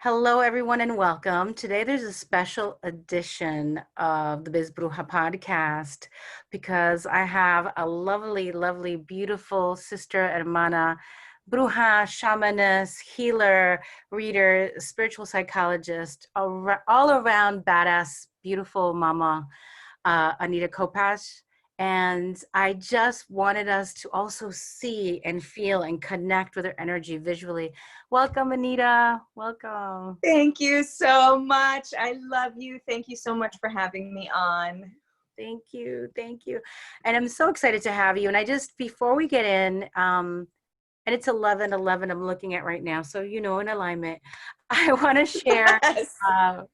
Hello, everyone, and welcome. Today, there's a special edition of the Biz Bruja podcast because I have a lovely, lovely, beautiful sister, hermana, bruja, shamaness, healer, reader, spiritual psychologist, all around badass, beautiful mama, Anita Kopacz. And I just wanted us to also see and feel and connect with her energy visually. Welcome, Anita. Welcome. Thank you so much. I love you. Thank you so much for having me on. Thank you. Thank you. And I'm so excited to have you. And I just, before we get in, and it's 11:11 I'm looking at right now. So, in alignment, I want to share, Yes.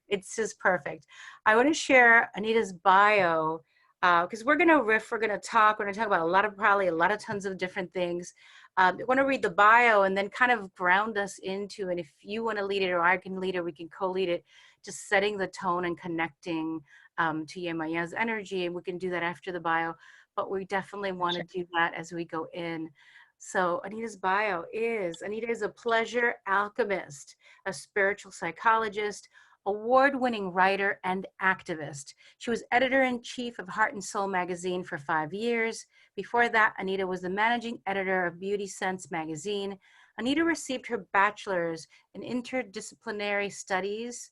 it's just perfect. I want to share Anita's bio because we're going to riff, we're going to talk about probably a lot of tons of different things. I want to read the bio and then kind of ground us into, and if you want to lead it or I can lead it, we can co-lead it, just setting the tone and connecting to Yemaya's energy. And we can do that after the bio, but we definitely want to do that as we go in. So Anita's bio is, Anita is a pleasure alchemist, a spiritual psychologist, award-winning writer, and activist. She was editor-in-chief of Heart and Soul magazine for 5 years. Before that, Anita was the managing editor of Beauty Sense magazine. Anita received her bachelor's in interdisciplinary studies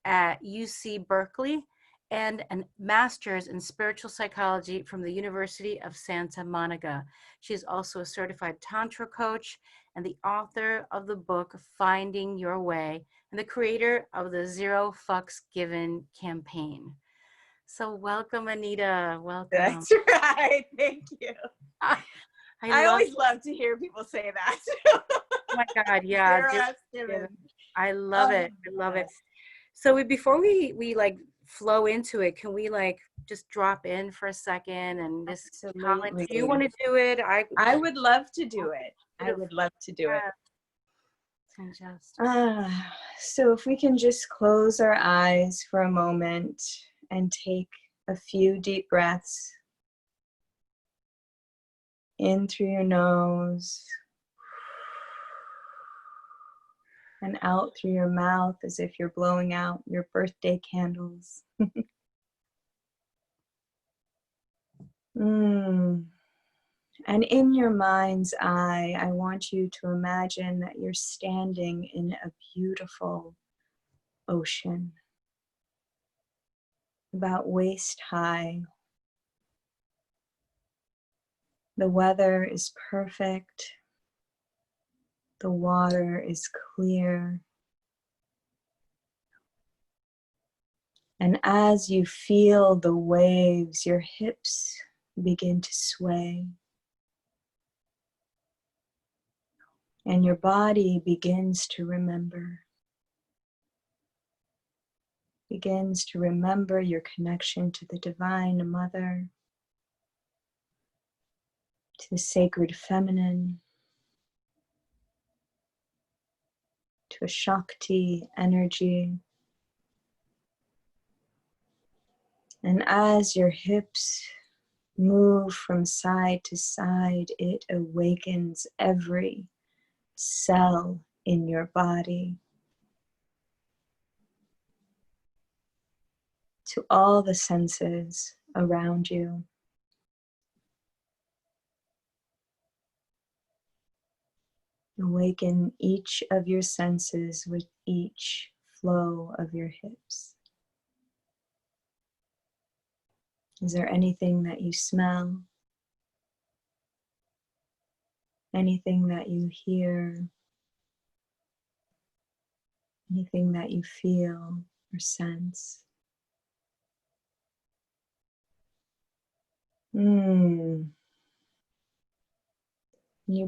at UC Berkeley and a master's in spiritual psychology from the University of Santa Monica. She is also a certified Tantra coach and the author of the book Finding Your Way and the creator of the Zero Fucks Given campaign. So welcome, Anita. Welcome. That's right. Thank you. I always love to hear people say that. Oh my God, yeah. I love it. I love it. So before we like flow into it, can we like just drop in for a second and just comment? Do you want to do it? I would love to do it. I would love to do it. So if we can just close our eyes for a moment and take a few deep breaths in through your nose and out through your mouth as if you're blowing out your birthday candles. And in your mind's eye, I want you to imagine that you're standing in a beautiful ocean, about waist high. The weather is perfect. The water is clear. And as you feel the waves, your hips begin to sway. And your body begins to remember. Begins to remember your connection to the Divine Mother, to the sacred feminine, to a Shakti energy. And as your hips move from side to side, it awakens every cell in your body to all the senses around you. Awaken each of your senses with each flow of your hips. Is there anything that you smell? Anything that you hear? Anything that you feel or sense? You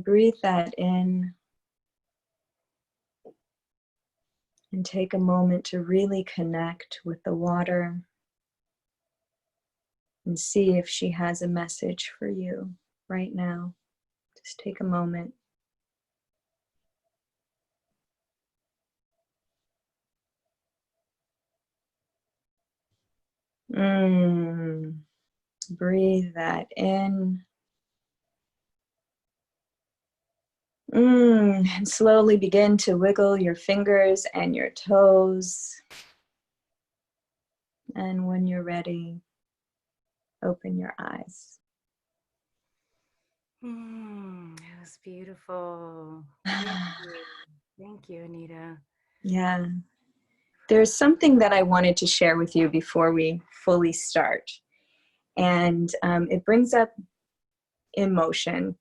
breathe that in and take a moment to really connect with the water and see if she has a message for you right now. Just take a moment. Breathe that in And slowly begin to wiggle your fingers and your toes. And when you're ready, open your eyes. That was beautiful. Thank you. Thank you, Anita. Yeah. There's something that I wanted to share with you before we fully start. And it brings up emotion.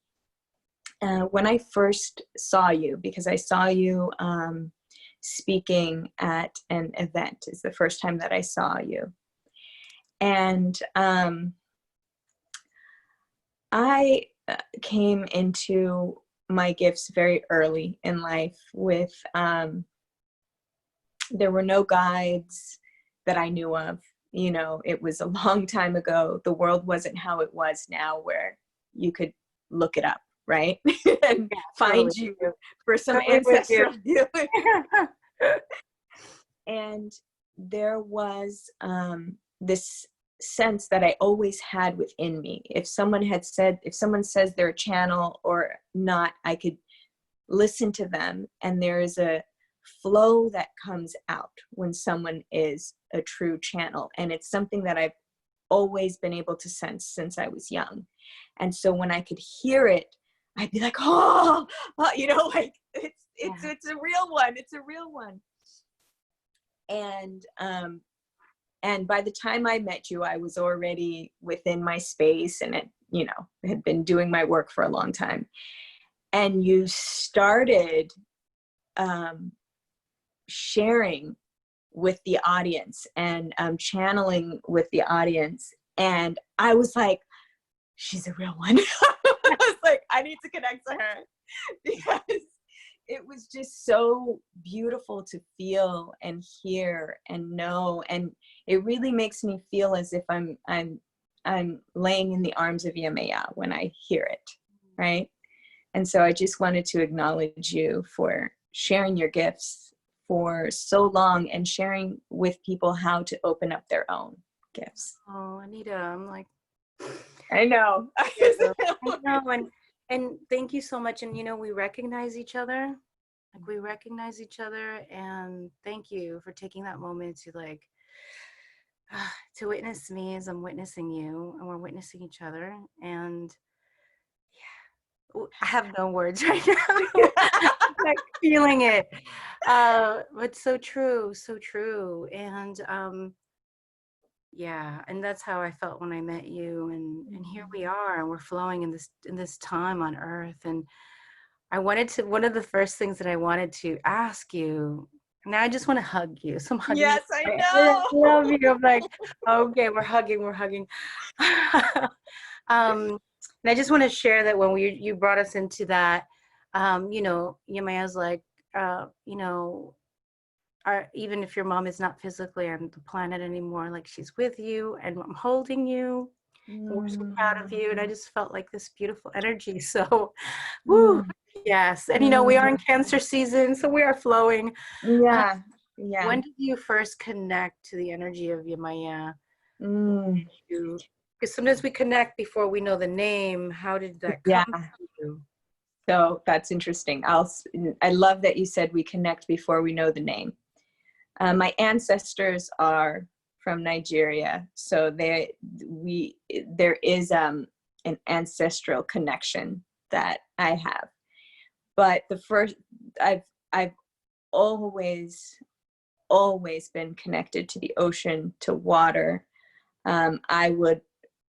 When I first saw you, because I saw you speaking at an event, is the first time that I saw you. And I came into my gifts very early in life with, there were no guides that I knew of. You know, it was a long time ago. The world wasn't how it was now, where you could look it up, right? And Yeah, find totally. you for some Totally with you. ancestral healing. And there was this sense that I always had within me. If someone says they're a channel or not, I could listen to them, and there is a flow that comes out when someone is a true channel. And it's something that I've always been able to sense since I was young. And so when I could hear it, I'd be like, oh, you know, like it's a real one. It's a real one. And by the time I met you, I was already within my space, and had been doing my work for a long time. And you started sharing with the audience and channeling with the audience. And I was like, she's a real one. I was like, I need to connect to her, because it was just so beautiful to feel and hear and know. And it really makes me feel as if I'm laying in the arms of Yemaya when I hear it, right? And so I just wanted to acknowledge you for sharing your gifts for so long and sharing with people how to open up their own gifts. Oh, Anita, I'm like, I know. I know, and thank you so much. And we recognize each other. Like, we recognize each other, and thank you for taking that moment to to witness me as I'm witnessing you, and we're witnessing each other. And yeah, I have no words right now. Like, feeling it. But so true, so true. And yeah, and that's how I felt when I met you. And here we are, and we're flowing in this time on Earth. And one of the first things that I wanted to ask you, now I just want to hug you. So I'm hugging Yes, you. I I know. love you. I'm like, okay, we're hugging. And I just want to share that when you brought us into that, Yemaya's like, even if your mom is not physically on the planet anymore, like, she's with you, and I'm holding you. And we're so proud of you. And I just felt like this beautiful energy. So, woo, yes. And we are in Cancer season, so we are flowing. Yeah. When did you first connect to the energy of Yemaya? Because sometimes we connect before we know the name. How did that come to you? So that's interesting. I love that you said we connect before we know the name. My ancestors are from Nigeria, so there is an ancestral connection that I have. But I've always been connected to the ocean, to water. I would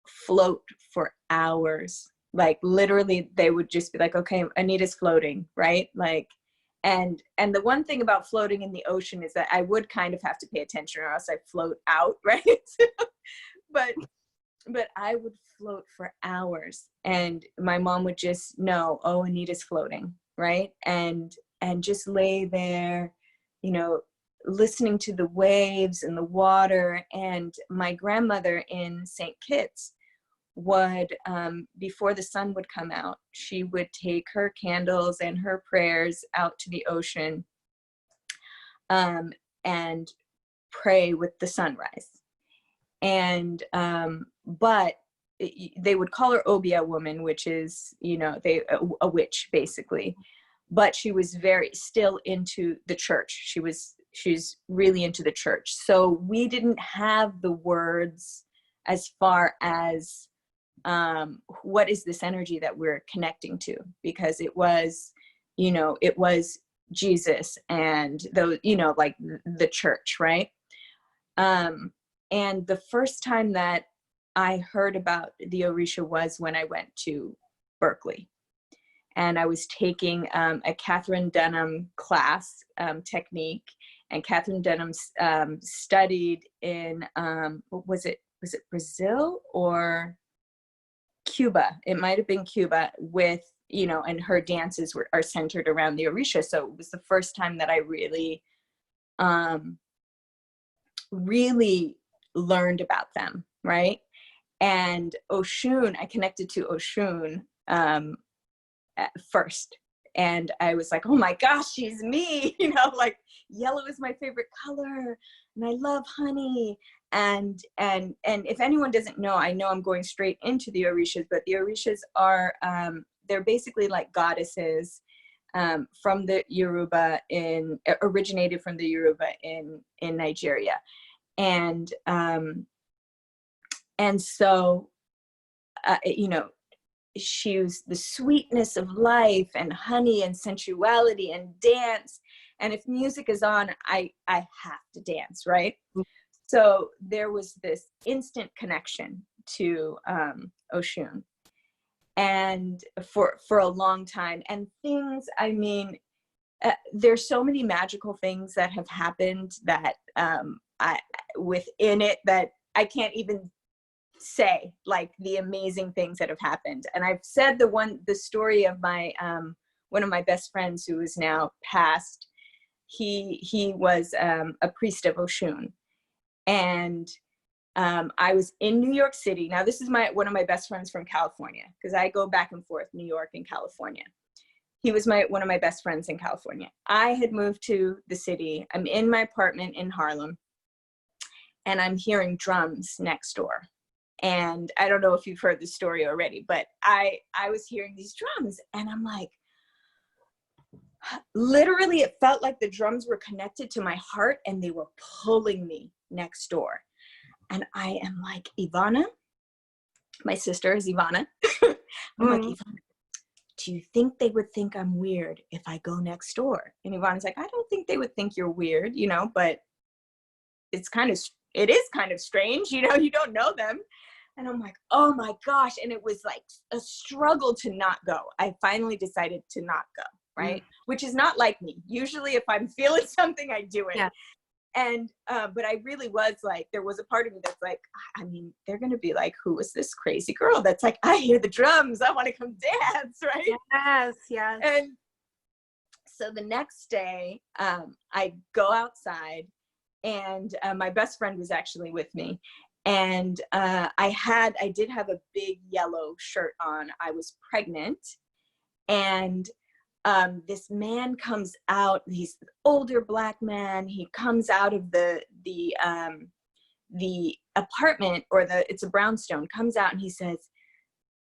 float for hours. Like, literally, they would just be like, okay, Anita's floating, right? Like, and the one thing about floating in the ocean is that I would kind of have to pay attention, or else I'd float out, right? but I would float for hours, and my mom would just know, oh, Anita's floating, right? And just lay there, listening to the waves and the water. And my grandmother in St. Kitts would, before the sun would come out, she would take her candles and her prayers out to the ocean, and pray with the sunrise. And but they would call her Obia woman, which is, a witch, basically. but she was very still into the church. She's really into the church. So we didn't have the words as far as what is this energy that we're connecting to, because it was, it was Jesus and those, like the church, right? And the first time that I heard about the Orisha was when I went to Berkeley. And I was taking a Catherine Denham class, technique, and Catherine Denham studied in, was it Brazil or Cuba? It might have been Cuba, with, and her dances are centered around the Orisha. So it was the first time that I really, really learned about them, right? And Oshun, I connected to Oshun at first. And I was like, oh my gosh, she's me, like yellow is my favorite color. And I love honey. And if anyone doesn't know, I know I'm going straight into the Orishas, but the Orishas are, they're basically like goddesses from the Yoruba originated from the Yoruba in Nigeria. And so, she was the sweetness of life and honey and sensuality and dance. And if music is on, I have to dance, right? So there was this instant connection to Oshun, and for a long time. And things, there's so many magical things that have happened that within it that I can't even say, like the amazing things that have happened. And I've said the story of my one of my best friends who is now passed. He was a priest of Oshun, and I was in New York City. Now this is one of my best friends from California, because I go back and forth New York and California. He was one of my best friends in California. I had moved to the city. I'm in my apartment in Harlem, and I'm hearing drums next door. And I don't know if you've heard the story already, but I was hearing these drums, and I'm like, literally, it felt like the drums were connected to my heart and they were pulling me next door. And I am like, Ivana, my sister is Ivana. I'm like, Ivana, do you think they would think I'm weird if I go next door? And Ivana's like, I don't think they would think you're weird, but it is kind of strange, you don't know them. And I'm like, oh my gosh. And it was like a struggle to not go. I finally decided to not go, right? Which is not like me. Usually if I'm feeling something, I do it. Yeah. And, but I really was like, there was a part of me that's like, they're going to be like, who is this crazy girl that's like, I hear the drums, I want to come dance, right? Yes. And so the next day, I go outside, and my best friend was actually with me. And I did have a big yellow shirt on. I was pregnant, and this man comes out. He's an older Black man. He comes out of the apartment, or it's a brownstone, comes out, and he says,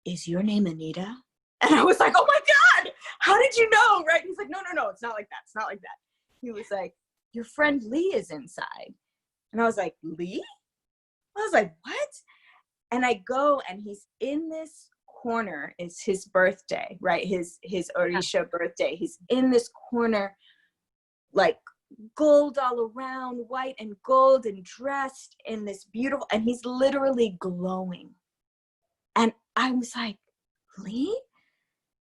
is your name Anita? And I was like, oh my God, how did you know? Right? He's like, no, it's not like that. It's not like that. He was like, your friend Lee is inside. And I was like, Lee? I was like, what? And I go, and he's in this corner. It's his birthday, right? His Orisha birthday. He's in this corner, like gold all around, white and gold, and dressed in this beautiful, and he's literally glowing. And I was like, Lee?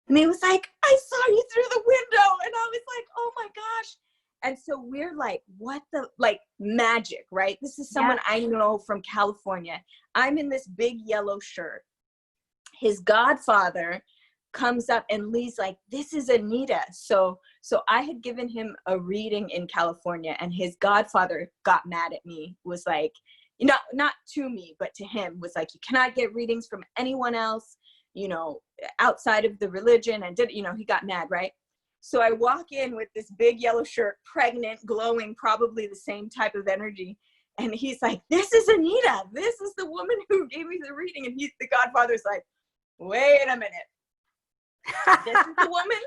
And he was like, I saw you through the window. And I was like, oh my gosh. And so we're like, what the, like, magic, right? This is someone I know from California. I'm in this big yellow shirt. His godfather comes up, and Lee's like, this is Anita. So I had given him a reading in California, and his godfather got mad at me, was like, not to me, but to him, was like, you cannot get readings from anyone else, outside of the religion. And he got mad, right? So I walk in with this big yellow shirt, pregnant, glowing, probably the same type of energy. And he's like, this is Anita. This is the woman who gave me the reading. And the godfather's like, wait a minute. This is the woman?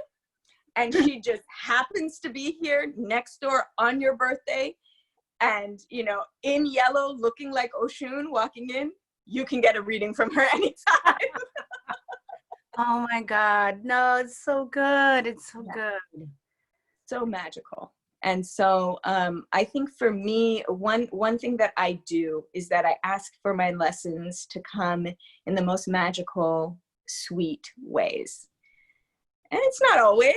and she just happens to be here next door on your birthday, and, you know, in yellow, looking like Oshun walking in, you can get a reading from her anytime. Oh my God. No, it's so good. It's so good. So magical. And so I think for me, one thing that I do is that I ask for my lessons to come in the most magical, sweet ways. And it's not always.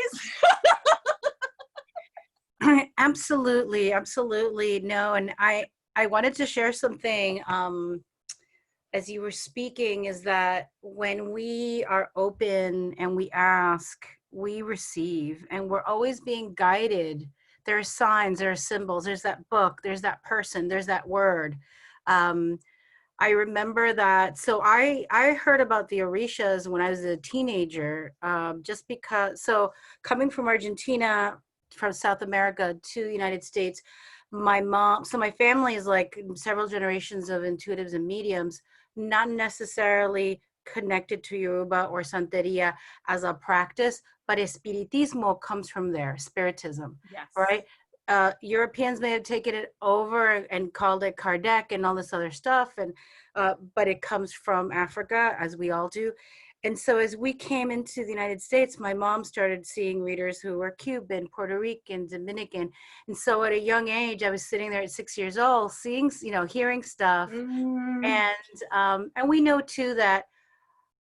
Absolutely. Absolutely. No. And I wanted to share something as you were speaking, is that when we are open and we ask, we receive, and we're always being guided. There are signs, there are symbols, there's that book, there's that person, there's that word. I remember that. So I heard about the Orishas when I was a teenager, just because, so coming from Argentina, from South America to the United States, my mom, so my family is like several generations of intuitives and mediums, not necessarily connected to Yoruba or Santeria as a practice, but Espiritismo comes from there, Spiritism, Yes. right? Europeans may have taken it over and called it Kardec and all this other stuff, and but it comes from Africa, as we all do. And so as we came into the United States, my mom started seeing readers who were Cuban, Puerto Rican, Dominican. And so at a young age, I was sitting there at 6 years old, seeing, you know, hearing stuff. And we know too that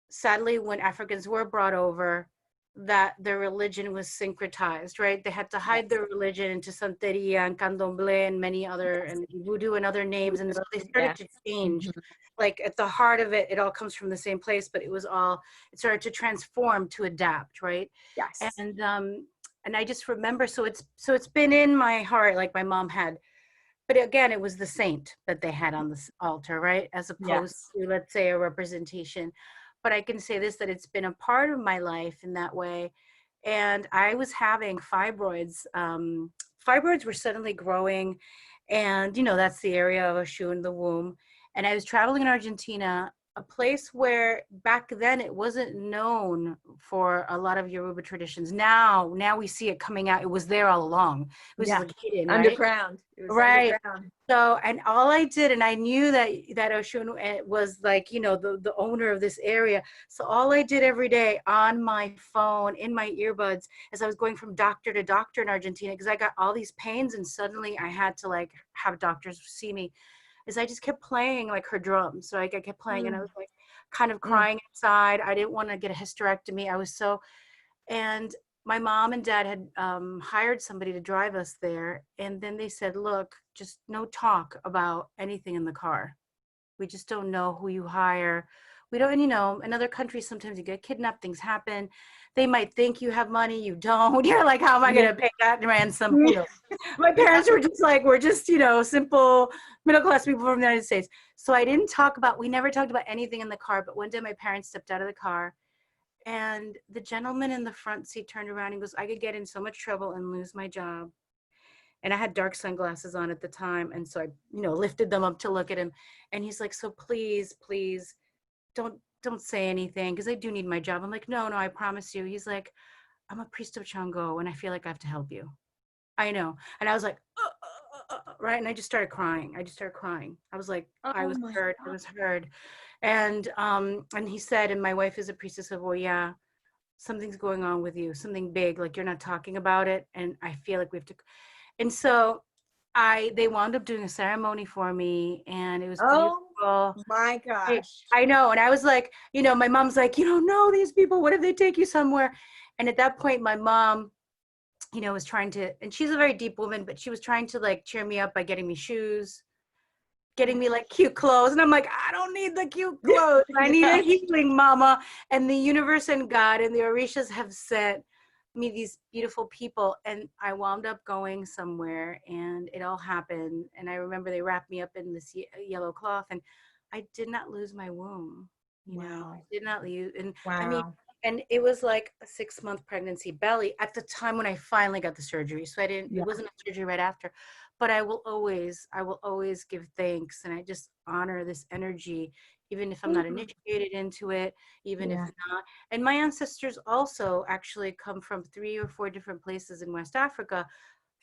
sadly, when Africans were brought over, that their religion was syncretized, right? They had to hide their religion into Santeria and Candomblé and many other, and Voodoo and other names. And so they started to change. Like at the heart of it, it all comes from the same place, but it started to transform, to adapt, right? Yes. And I just remember, so it's been in my heart, like my mom had, but again, it was the saint that they had on this altar, right? As opposed to, let's say, a representation. But I can say this, that it's been a part of my life in that way. And I was having fibroids. Fibroids were suddenly growing. And, you know, that's the area of a shoe in the womb. And I was traveling in Argentina, a place where back then it wasn't known for a lot of Yoruba traditions. Now we see it coming out. It was there all along. It was just like hidden, right? Underground. It was Right. underground. So, and all I did, and I knew that Oshun was like, you know, the owner of this area. So all I did every day on my phone, in my earbuds, as I was going from doctor to doctor in Argentina, because I got all these pains and suddenly I had to like have doctors see me, is I just kept playing like her drums. So I kept playing and I was like kind of crying inside. I didn't want to get a hysterectomy. And my mom and dad had hired somebody to drive us there. And then they said, look, just no talk about anything in the car. We just don't know who you hire. We don't, and you know, in other countries, sometimes you get kidnapped, things happen. They might think you have money, you don't. You're like, how am I going to pay that ransom? Who knows? My parents were just like, we're just, you know, simple middle-class people from the United States. So we never talked about anything in the car. But one day my parents stepped out of the car and the gentleman in the front seat turned around and goes, I could get in so much trouble and lose my job. And I had dark sunglasses on at the time. And so I, you know, lifted them up to look at him. And he's like, so please, don't say anything, because I do need my job. I'm like, no, I promise you. He's like, I'm a priest of Chango and I feel like I have to help you. I know. And I was like, right. And I just started crying. I was like, I was heard. And he said, and my wife is a priestess of, well, yeah, something's going on with you, something big, like you're not talking about it. And I feel like we have to. And so they wound up doing a ceremony for me and it was beautiful. Oh my gosh. I know. And I was like, you know, my mom's like, you don't know these people. What if they take you somewhere? And at that point, my mom, you know, was trying to, and she's a very deep woman, but she was trying to like cheer me up by getting me shoes, getting me like cute clothes. And I'm like, I don't need the cute clothes. I need a healing, mama. And the universe and God and the Orishas have sent me these beautiful people. And I wound up going somewhere and it all happened. And I remember they wrapped me up in this yellow cloth and I did not lose my womb. You know, I did not lose. And I mean, and it was like a 6-month pregnancy belly at the time when I finally got the surgery. So it wasn't a surgery right after, but I will always give thanks. And I just honor this energy. even if I'm not initiated into it, even if Yeah. not. And my ancestors also actually come from 3 or 4 different places in West Africa,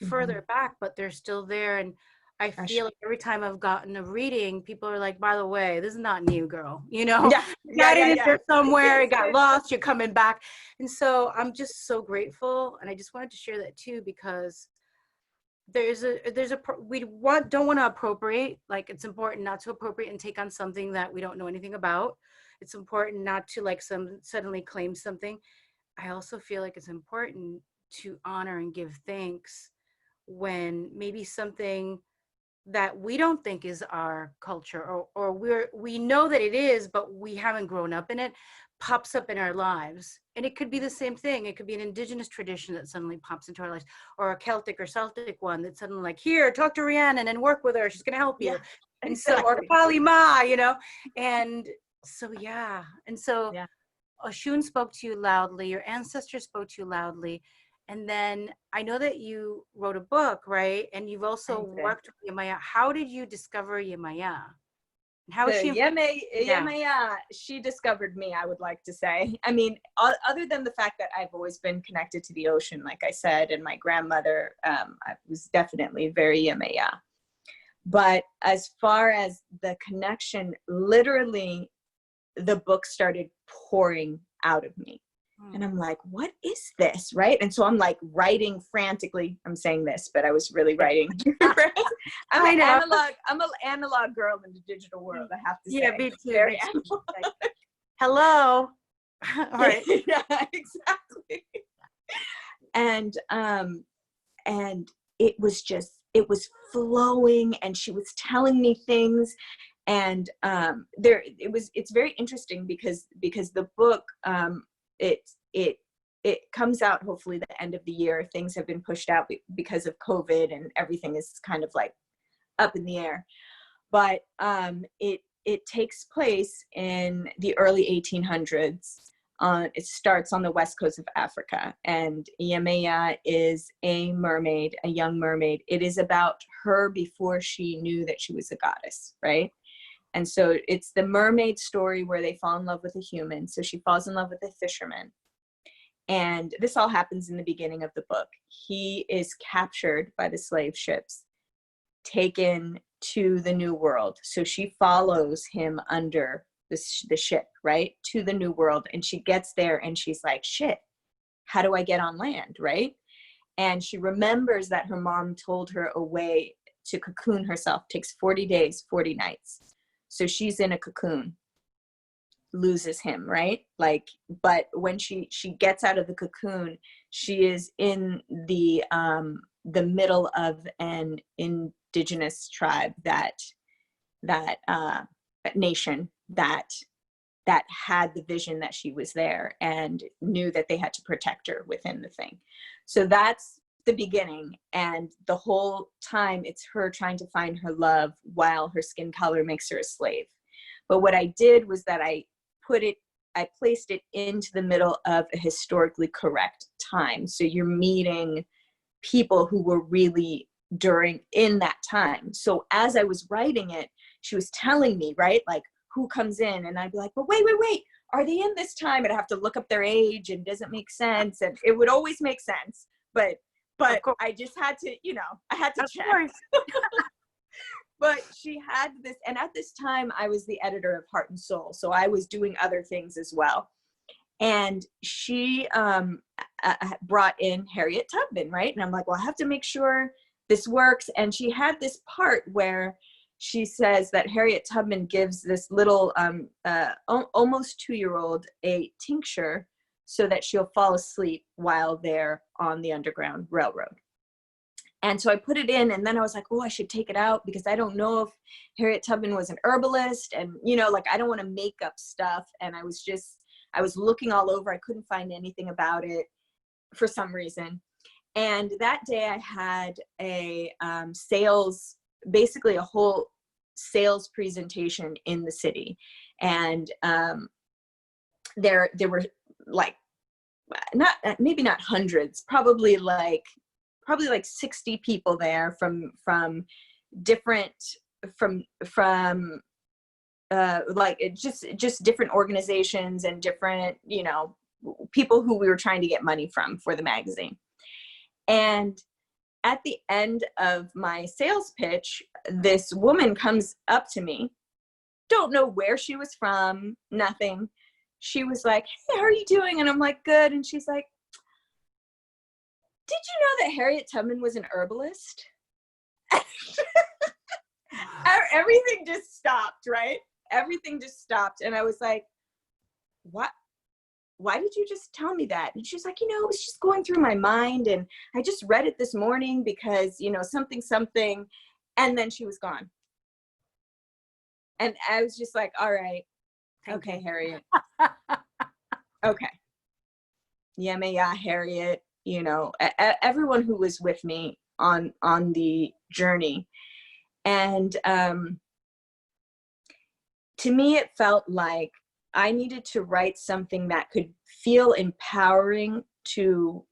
further back, but they're still there. And I Gosh. feel like every time I've gotten a reading, people are like, by the way, this is not new, girl. You Yeah. got it in Yeah. there somewhere, it got lost, you're coming back. And so I'm just so grateful. And I just wanted to share that too, because don't want to appropriate. Like, it's important not to appropriate and take on something that we don't know anything about. It's important not to like suddenly claim something. I also feel like it's important to honor and give thanks when maybe something that we don't think is our culture, or we know that it is, but we haven't grown up in it, pops up in our lives. And it could be the same thing. It could be an indigenous tradition that suddenly pops into our lives, or a Celtic or Celtic one that's suddenly like, here, talk to Rhiannon and work with her, she's going to help you. Yeah. And so, or Exactly. Kali Ma, and so, yeah. And so Yeah. Oshun spoke to you loudly, your ancestors spoke to you loudly. And then I know that you wrote a book, right? And you've I also did. worked with Yemaya. How did you discover Yemaya? And how So is she? Yeah. Yemaya, she discovered me, I would like to say. I mean, other than the fact that I've always been connected to the ocean, like I said, and my grandmother, I was definitely very Yemaya. But as far as the connection, literally the book started pouring out of me. And I'm like, what is this? Right. And so I'm like writing frantically. I'm saying this, but I was really writing. I know. I'm an analog girl in the digital world, I have to Yeah, say. me too. Very Me too. analog. Hello. All right. Yeah, exactly. And it was flowing, and she was telling me things. And it's very interesting because the book, it comes out hopefully the end of the year. Things have been pushed out because of COVID, and everything is kind of like up in the air. But it takes place in the early 1800s. It starts on the west coast of Africa, and Yemaya is a mermaid, a young mermaid. It is about her before she knew that she was a goddess, right? And so it's the mermaid story where they fall in love with a human. So she falls in love with a fisherman. And this all happens in the beginning of the book. He is captured by the slave ships, taken to the New World. So she follows him under the ship, right, to the New World. And she gets there and she's like, shit, how do I get on land, right? And she remembers that her mom told her a way to cocoon herself. It takes 40 days, 40 nights. So she's in a cocoon, loses him, right? Like, but when she gets out of the cocoon, she is in the middle of an indigenous tribe, that nation that had the vision that she was there and knew that they had to protect her within the thing. So that's the beginning. And the whole time it's her trying to find her love while her skin color makes her a slave. But what I did was that I placed it into the middle of a historically correct time. So you're meeting people who were really in that time. So as I was writing it, she was telling me, right, like who comes in, and I'd be like, but wait, are they in this time? And I have to look up their age, and does it make sense? And it would always make sense, but I just had to, I had to check. But she had this, and at this time I was the editor of Heart and Soul, so I was doing other things as well. And she brought in Harriet Tubman, right? And I'm like, well, I have to make sure this works. And she had this part where she says that Harriet Tubman gives this little almost 2-year-old a tincture so that she'll fall asleep while they're on the Underground Railroad. And so I put it in, and then I was like, oh, I should take it out because I don't know if Harriet Tubman was an herbalist, and, like, I don't want to make up stuff. And I was looking all over. I couldn't find anything about it for some reason. And that day I had a basically a whole sales presentation in the city. And there were like, maybe not hundreds, probably like 60 people there from different, from like just different organizations and different, you know, people who we were trying to get money from for the magazine. And at the end of my sales pitch, this woman comes up to me, don't know where she was from, nothing. She was like, hey, how are you doing? And I'm like, good. And she's like, did you know that Harriet Tubman was an herbalist? Everything just stopped, right? Everything just stopped. And I was like, what? Why did you just tell me that? And she's like, you know, it was just going through my mind. And I just read it this morning because, you know, something. And then she was gone. And I was just like, all right. Okay, Harriet. Okay. Yemaya, Harriet, you know, everyone who was with me on the journey. And to me, it felt like I needed to write something that could feel empowering to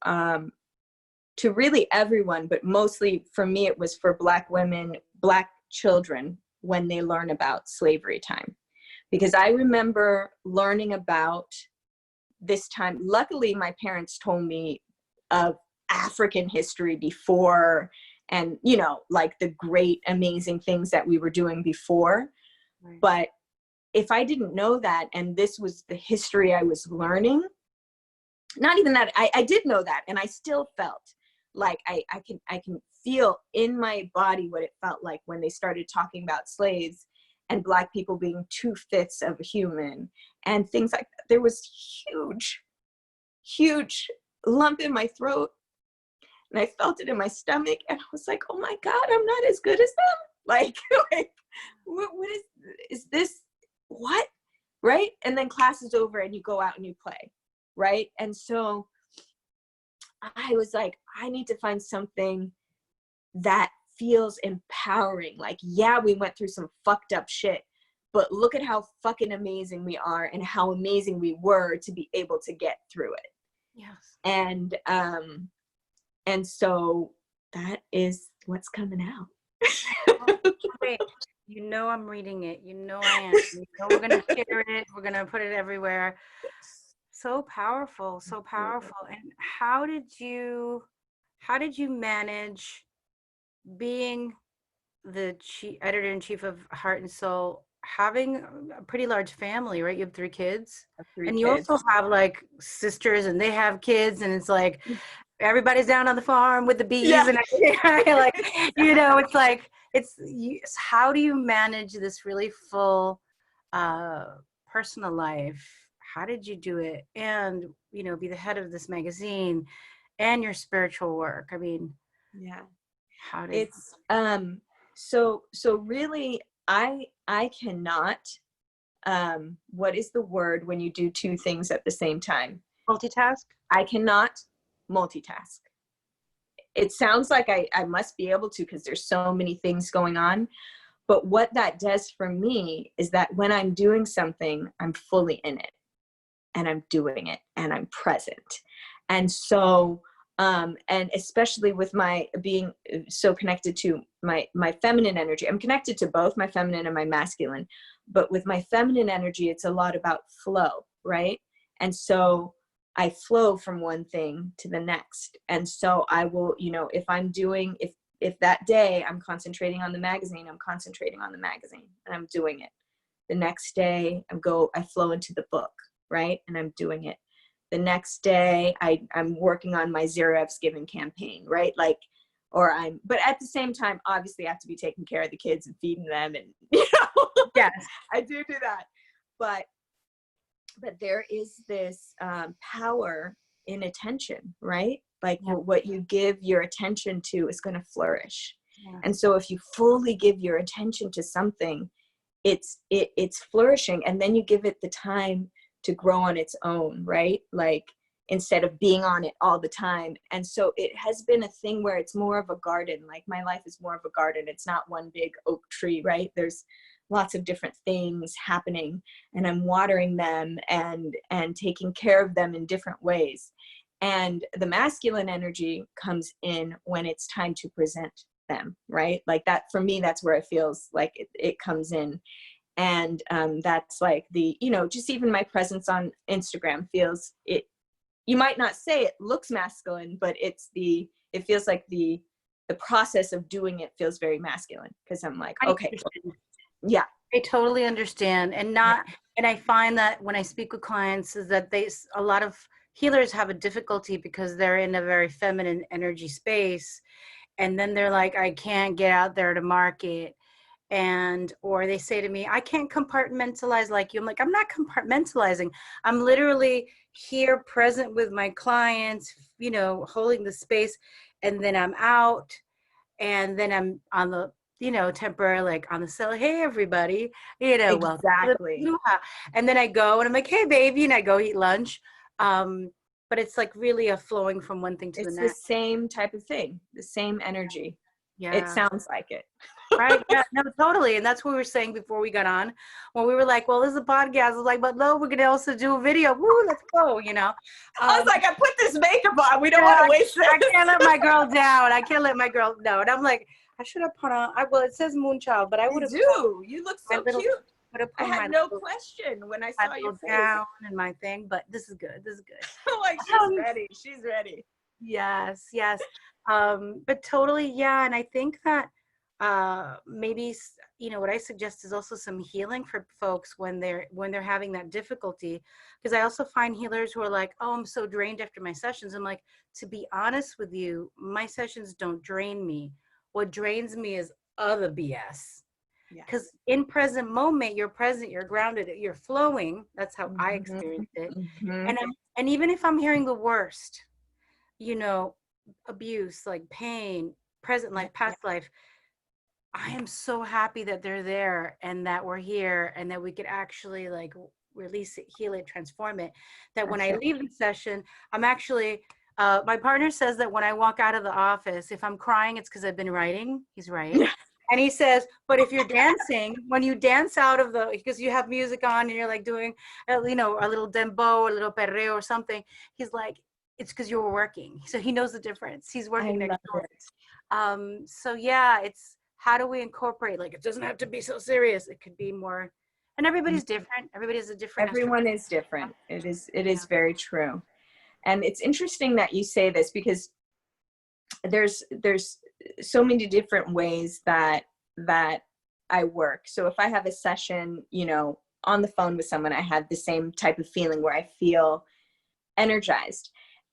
really everyone, but mostly for me, it was for Black women, Black children, when they learn about slavery time. Because I remember learning about this time. Luckily, my parents told me of African history before, and, you know, like the great, amazing things that we were doing before. Right. But if I didn't know that, and this was the history I was learning, not even that, I did know that, and I still felt like I can feel in my body what it felt like when they started talking about slaves and Black people being 2/5 of a human and things like that. There was huge lump in my throat, and I felt it in my stomach, and I was like, oh my God, I'm not as good as them. Like what is this? What? Right? And then class is over and you go out and you play. Right? And so I was like, I need to find something that feels empowering. Like, yeah, we went through some fucked up shit, but look at how fucking amazing we are and how amazing we were to be able to get through it. Yes. And so that is what's coming out. Oh, great. You know I'm reading it. You know I am. You know we're gonna share it. We're gonna put it everywhere. So powerful, so powerful. And how did you manage being the editor-in-chief of Heart and Soul, having a pretty large family, right? You have 3 kids. And you also have like sisters and they have kids, and it's like everybody's down on the farm with the bees. Yeah. And like, you know, it's like, how do you manage this really full personal life? How did you do it? And, you know, be the head of this magazine and your spiritual work. I mean, yeah, how did it's so really I cannot what is the word when you do 2 things at the same time? multitask? I cannot multitask. It sounds like I must be able to because there's so many things going on. But what that does for me is that when I'm doing something, I'm fully in it and I'm doing it and I'm present. And so, and especially with my being so connected to my feminine energy, I'm connected to both my feminine and my masculine, but with my feminine energy, it's a lot about flow, right? And so I flow from one thing to the next. And so I will, you know, if that day I'm concentrating on the magazine, I'm concentrating on the magazine and I'm doing it. The next day I flow into the book, right? And I'm doing it. The next day I'm working on my Zerev's Giving campaign, right? Like, but at the same time, obviously I have to be taking care of the kids and feeding them and, you know, Yes, I do that. But there is this power in attention, right? Like what you give your attention to is going to flourish. Yeah. And so if you fully give your attention to something, it's flourishing, and then you give it the time to grow on its own, right? Like instead of being on it all the time. And so it has been a thing where it's more of a garden. Like my life is more of a garden. It's not one big oak tree, right? There's lots of different things happening, and I'm watering them and taking care of them in different ways. And the masculine energy comes in when it's time to present them, right? Like that, for me, that's where it feels like it comes in. And that's like the, you know, just even my presence on Instagram feels it, you might not say it looks masculine, but it feels like the process of doing it feels very masculine, because I'm like, okay, yeah. I totally understand. And I find that when I speak with clients is that a lot of healers have a difficulty because they're in a very feminine energy space. And then they're like, I can't get out there to market. Or they say to me, I can't compartmentalize like you. I'm like, I'm not compartmentalizing. I'm literally here present with my clients, you know, holding the space. And then I'm out, and then I'm on the, you know, temporary, like on the cell. Hey, everybody, you know, exactly. Welcome. And then I go and I'm like, hey, baby. And I go eat lunch. But it's like really a flowing from one thing to the next. It's the same type of thing, the same energy. Yeah. It sounds like it. Right. Yeah, no, totally. And that's what we were saying before we got on, when we were like, well, this is a podcast. I was like, but no, we're going to also do a video. Woo, let's go, you know. I was like, I put this makeup on. We don't want to waste this. I can't let my girl down. I can't let my girl down. And I'm like, I should have put on, well, it says Moonchild, but I would have. You look so cute. I had no question when I saw your face. Down and my thing, but this is good. This is good. Like, she's ready. She's ready. Yes, yes. But totally, yeah. And I think that maybe, you know, what I suggest is also some healing for folks when they're having that difficulty, because I also find healers who are like, oh, I'm so drained after my sessions. I'm like, to be honest with you, my sessions don't drain me. What drains me is other BS. Because in present moment, you're present, you're grounded, you're flowing. That's how I experienced it. And even if I'm hearing the worst, you know, abuse, like pain, present life, past life, I am so happy that they're there and that we're here and that we could actually like release it, heal it, transform it. That when I leave the session, I'm actually, my partner says that when I walk out of the office, if I'm crying, it's because I've been writing. He's right. And he says, but if you're dancing, when you dance out of because you have music on and you're like doing, you know, a little dembow, a little perreo or something, he's like, it's because you were working. So he knows the difference. He's working next door. So yeah, it's, how do we incorporate, like, it doesn't have to be so serious. It could be more, and everybody's different. Everybody has a different. Everyone is different. It is very true. And it's interesting that you say this, because there's so many different ways that I work. So if I have a session, you know, on the phone with someone, I have the same type of feeling where I feel energized.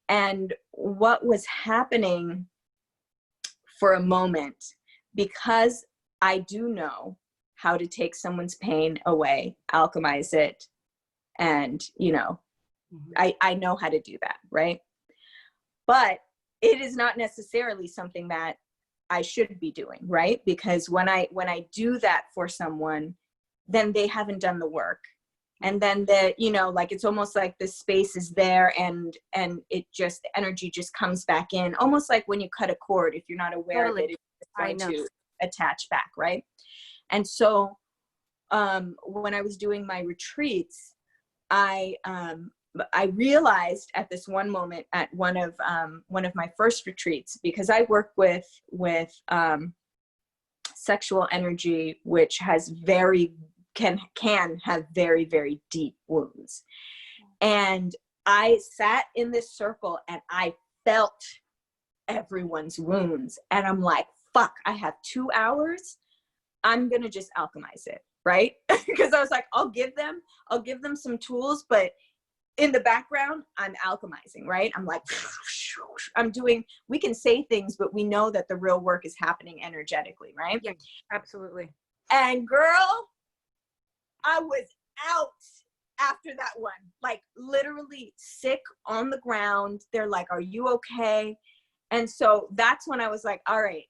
And what was happening for a moment, because I do know how to take someone's pain away, alchemize it, and, you know, I know how to do that, right? But it is not necessarily something that I should be doing, right? Because when I do that for someone, then they haven't done the work. And then you know, like, it's almost like the space is there and it just, the energy just comes back in, almost like when you cut a cord, if you're not aware of it, it's going to attach back, right? And so when I was doing my retreats, I realized at this one moment at one of my first retreats, because I work with sexual energy, which has can have very, very deep wounds. And I sat in this circle and I felt everyone's wounds. And I'm like, fuck, I have 2 hours. I'm going to just alchemize it. Right. Because I was like, I'll give them some tools, but in the background, I'm alchemizing, right? I'm like, we can say things, but we know that the real work is happening energetically, right? Yeah, absolutely. And girl, I was out after that one, like literally sick on the ground. They're like, are you okay? And so that's when I was like, all right,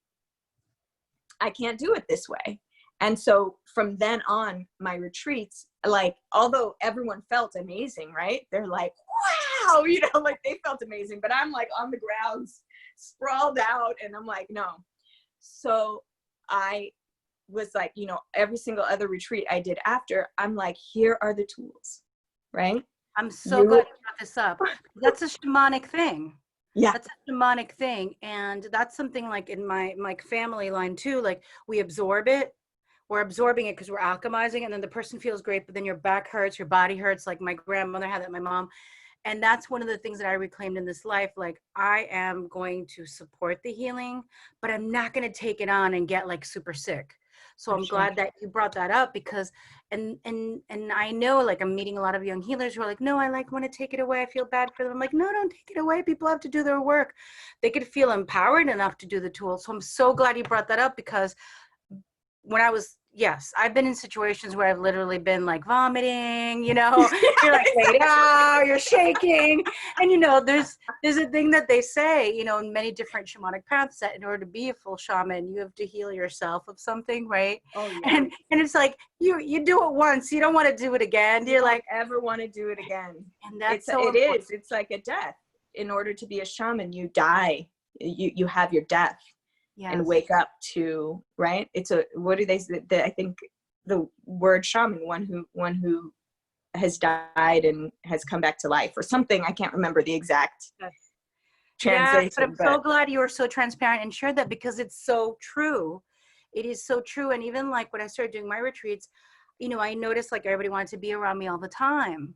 I can't do it this way. And so from then on, my retreats, like, although everyone felt amazing, right? They're like, wow, you know, like they felt amazing, but I'm like on the ground, sprawled out, and I'm like, no. So I was like, you know, every single other retreat I did after, I'm like, here are the tools, right? I'm so glad you brought this up. That's a shamanic thing. Yeah, that's a shamanic thing. And that's something like in my family line too, like we absorb it. we're absorbing it because we're alchemizing, and then the person feels great, but then your back hurts, your body hurts. Like my grandmother had that, my mom. And that's one of the things that I reclaimed in this life. Like, I am going to support the healing, but I'm not going to take it on and get like super sick. So I'm glad that you brought that up, because and I know, like, I'm meeting a lot of young healers who are like, no, I like want to take it away, I feel bad for them. I'm like, no, don't take it away. People have to do their work. They could feel empowered enough to do the tools. So I'm so glad you brought that up, because when I was, yes, I've been in situations where I've literally been like vomiting, you know, you're like laid out, you're shaking. And, you know, there's a thing that they say, you know, in many different shamanic paths, that in order to be a full shaman, you have to heal yourself of something, right? Oh, yeah. And it's like, you do it once, you don't want to do it again. You're like, ever want to do it again. And that's it's like a death. In order to be a shaman, you die. You have your death. Yes. And wake up to, right? It's a, what do they say? I think the word shaman, one who has died and has come back to life or something. I can't remember the exact translation. Yeah, but I'm so glad you were so transparent and shared that, because it's so true. It is so true. And even like when I started doing my retreats, you know, I noticed like everybody wanted to be around me all the time.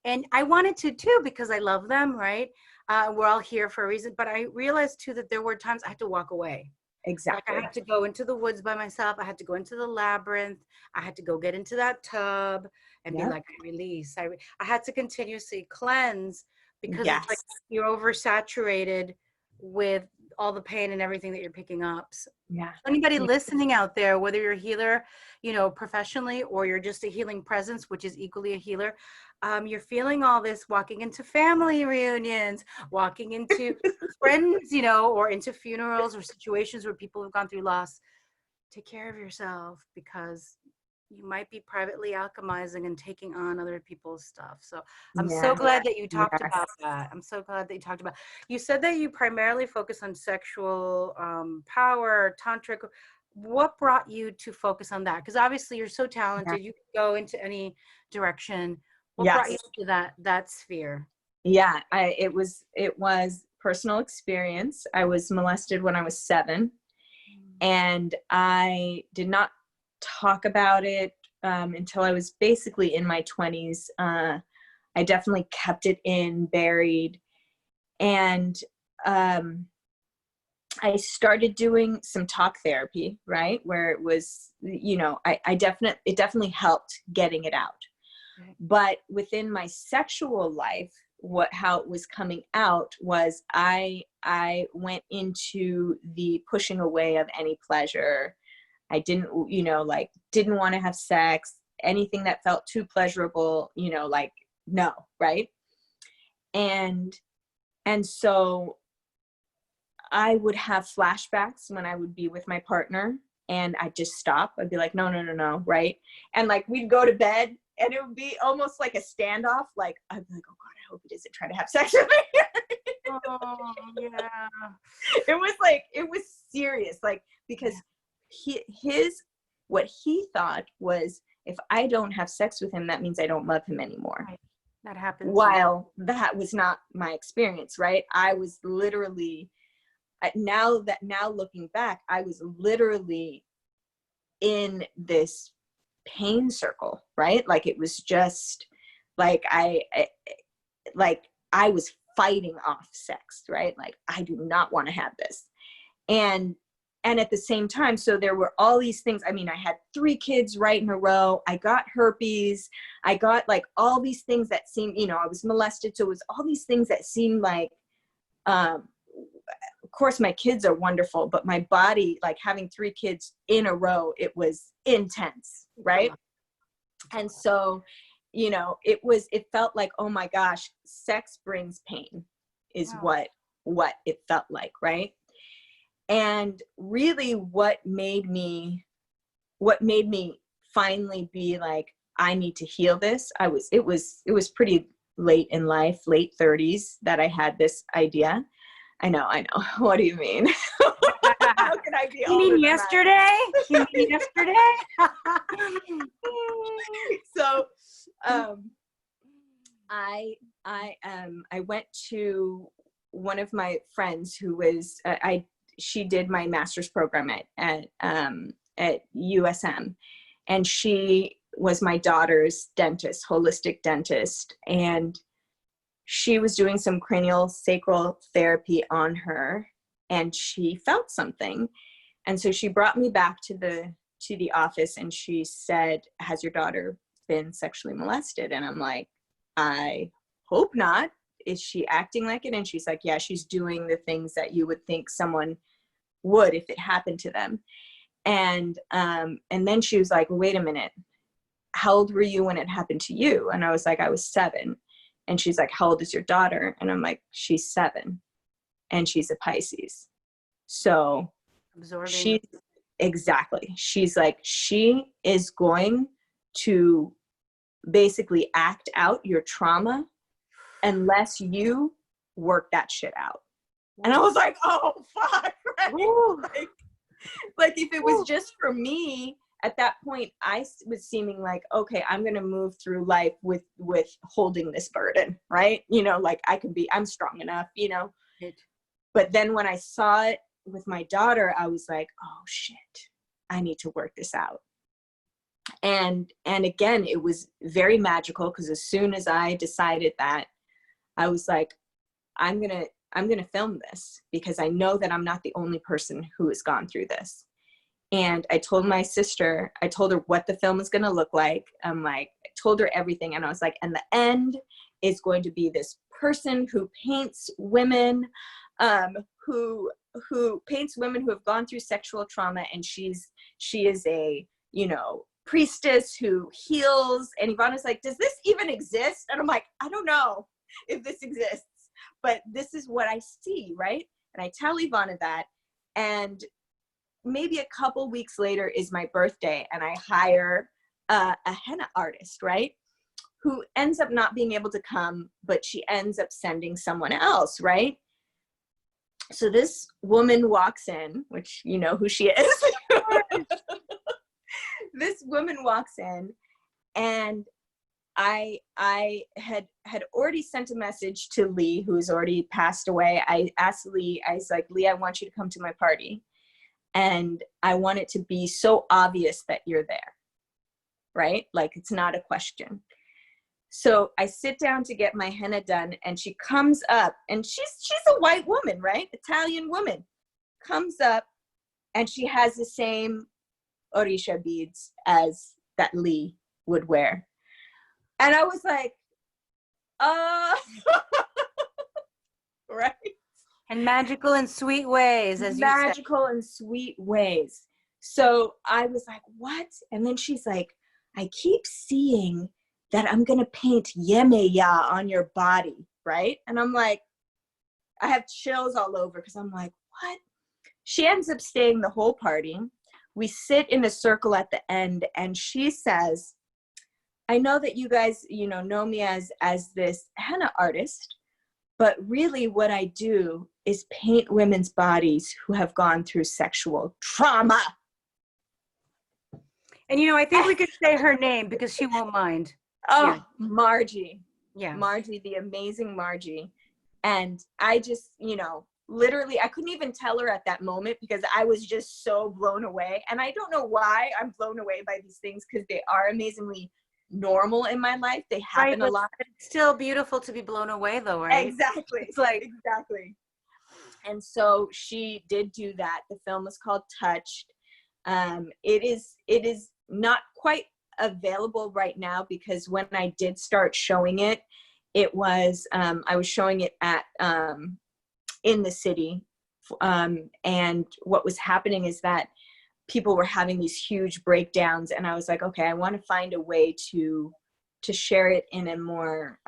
And I wanted to too, because I love them, right? We're all here for a reason. But I realized too that there were times I had to walk away. Exactly. Like I had to go into the woods by myself. I had to go into the labyrinth. I had to go get into that tub and be like, I release. I had to continuously cleanse, because it's like you're oversaturated with all the pain and everything that you're picking up. So anybody listening out there, whether you're a healer, you know, professionally, or you're just a healing presence, which is equally a healer, you're feeling all this walking into family reunions, walking into friends, you know, or into funerals or situations where people have gone through loss. Take care of yourself, because you might be privately alchemizing and taking on other people's stuff. So I'm so glad that you talked about that. I'm so glad that you talked about, you said that you primarily focus on sexual power, tantric. What brought you to focus on that? Because obviously you're so talented, you can go into any direction. What brought you to that sphere? Yeah, it was personal experience. I was molested when I was 7, and I did not talk about it until I was basically in my 20s. I definitely kept it buried. And I started doing some talk therapy, right? Where it was, you know, it definitely helped getting it out. But within my sexual life, how it was coming out was I went into the pushing away of any pleasure. I didn't want to have sex, anything that felt too pleasurable, you know, like, no, right? And so I would have flashbacks when I would be with my partner, and I'd just stop. I'd be like, no, right? And like, we'd go to bed, and it would be almost like a standoff. Like, I'd be like, oh God, I hope he doesn't try to have sex with me. Oh, yeah. It was serious, like, because what he thought was, if I don't have sex with him, that means I don't love him anymore. Right. That happens. While that was not my experience, right? I was literally, now looking back, I was literally in this pain circle, right? Like, it was just like I was fighting off sex, right? Like, I do not want to have this. And at the same time, so there were all these things. I mean, I had 3 kids right in a row. I got herpes. I got like all these things that seemed, you know, I was molested. So it was all these things that seemed like, of course, my kids are wonderful, but my body, like having 3 kids in a row, it was intense, right? And so, you know, it felt like, oh my gosh, sex brings pain is what it felt like, right? And really what made me finally be like, I need to heal this. It was pretty late in life, late 30s, that I had this idea. I know. What do you mean? How can I be? You mean yesterday? You mean yesterday? So, I went to one of my friends who was, she did my master's program at at USM, and she was my daughter's dentist, holistic dentist, and she was doing some cranial sacral therapy on her, and she felt something. And so she brought me back to the office, and she said, has your daughter been sexually molested? And I'm like, I hope not. Is she acting like it? And she's like, yeah, she's doing the things that you would think someone would if it happened to them. And then she was like, wait a minute, how old were you when it happened to you? And I was like, I was 7. And she's like, how old is your daughter? And I'm like, she's 7, and she's a Pisces. So Absorbing. She's like, she is going to basically act out your trauma unless you work that shit out. And I was like, oh fuck, right? Like if it was just for me at that point, I was seeming like, okay, I'm going to move through life with holding this burden, right? You know, like I'm strong enough, you know. But then when I saw it with my daughter, I was like, oh shit, I need to work this out. And again, it was very magical, because as soon as I decided that, I was like, I'm going to film this, because I know that I'm not the only person who has gone through this. And I told my sister, I told her what the film is going to look like. I'm like, I told her everything. And I was like, and the end is going to be this person who paints women, who paints women who have gone through sexual trauma. And she is a, you know, priestess who heals. And Ivana's like, does this even exist? And I'm like, I don't know if this exists, but this is what I see, right? And I tell Ivana that, and maybe a couple weeks later is my birthday, and I hire a henna artist, right? Who ends up not being able to come, but she ends up sending someone else, right? So this woman walks in, which you know who she is. This woman walks in, and I had already sent a message to Lee, who's already passed away. I asked Lee, I was like, Lee, I want you to come to my party. And I want it to be so obvious that you're there, right? Like it's not a question. So I sit down to get my henna done, and she comes up, and she's a white woman, right? Italian woman, comes up, and she has the same Orisha beads as that Lee would wear. And I was like, right? And magical and sweet ways, as you said. Magical and sweet ways. So I was like, what? And then she's like, I keep seeing that I'm going to paint Yemaya on your body, right? And I'm like, I have chills all over, because I'm like, what? She ends up staying the whole party. We sit in a circle at the end, and she says, I know that you guys, you know me as this henna artist, but really what I do is paint women's bodies who have gone through sexual trauma. And you know, I think we could say her name, because she won't mind. Oh, yeah. Margie. Yeah. Margie, the amazing Margie. And I just, you know, literally, I couldn't even tell her at that moment, because I was just so blown away. And I don't know why I'm blown away by these things, because they are amazingly normal in my life. They happen a lot. It's still beautiful to be blown away, though, right? Exactly. It's like, exactly. And so she did do that. The film is called Touched. It is not quite available right now, because when I did start showing it, it was I was showing it at in the city, and what was happening is that people were having these huge breakdowns, and I was like, okay, I want to find a way to share it in a more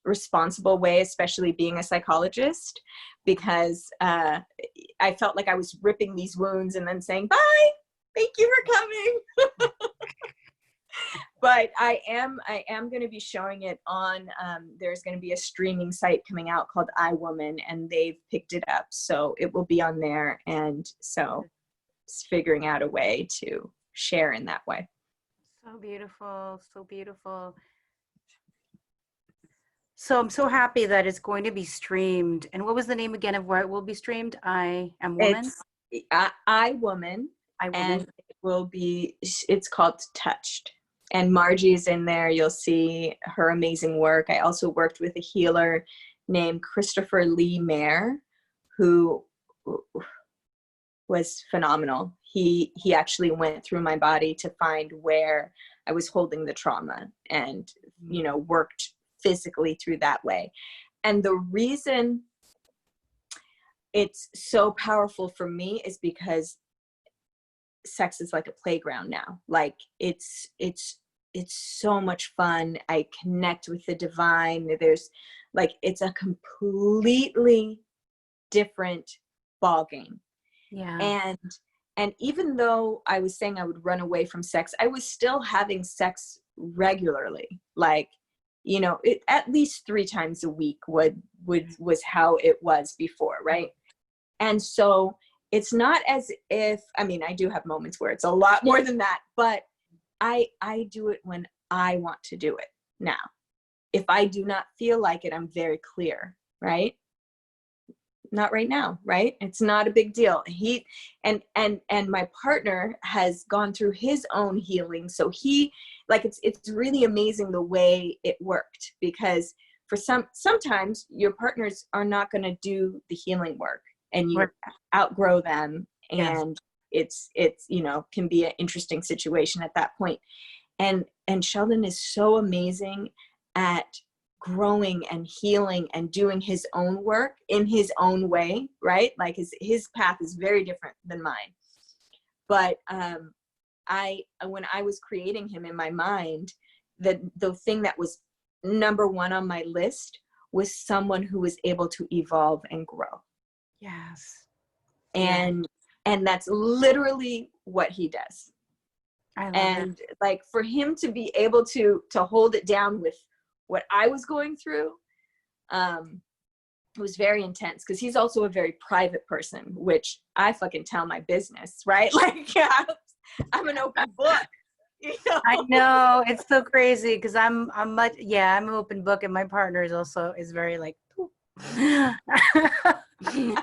responsible way, especially being a psychologist, because I felt like I was ripping these wounds and then saying, bye, thank you for coming. But I am going to be showing it on, there's going to be a streaming site coming out called iWoman, and they've picked it up. So it will be on there. And so it's figuring out a way to share in that way. so beautiful, so beautiful. So I'm so happy that it's going to be streamed. And what was the name again of where it will be streamed? I Am Woman? It's iWoman. I Will And will be, it's called Touched. And Margie's in there. You'll see her amazing work. I also worked with a healer named Christopher Lee Mayer, who was phenomenal. He actually went through my body to find where I was holding the trauma and, you know, worked physically through that way. And the reason it's so powerful for me is because sex is like a playground now. Like it's so much fun. I connect with the divine. There's like, it's a completely different ball game. Yeah. And even though I was saying I would run away from sex, I was still having sex regularly. Like, you know, at least 3 times a week was how it was before, right? And so it's not as if, I mean, I do have moments where it's a lot more than that, but I do it when I want to do it now. If I do not feel like it, I'm very clear, right? Not right now, right? It's not a big deal. He and my partner has gone through his own healing, so he, like, it's really amazing the way it worked, because for sometimes your partners are not going to do the healing work, and you outgrow them, and it's you know, can be an interesting situation at that point. And Sheldon is so amazing at growing and healing and doing his own work in his own way, right? Like his path is very different than mine. But when I was creating him in my mind, the thing that was number one on my list was someone who was able to evolve and grow. Yes. And that's literally what he does. I love And like, for him to be able to hold it down with what I was going through, it was very intense, because he's also a very private person, which I fucking tell my business, right? Like, yeah, I'm an open book. You know? I know, it's so crazy, because I'm an open book, and my partner is very like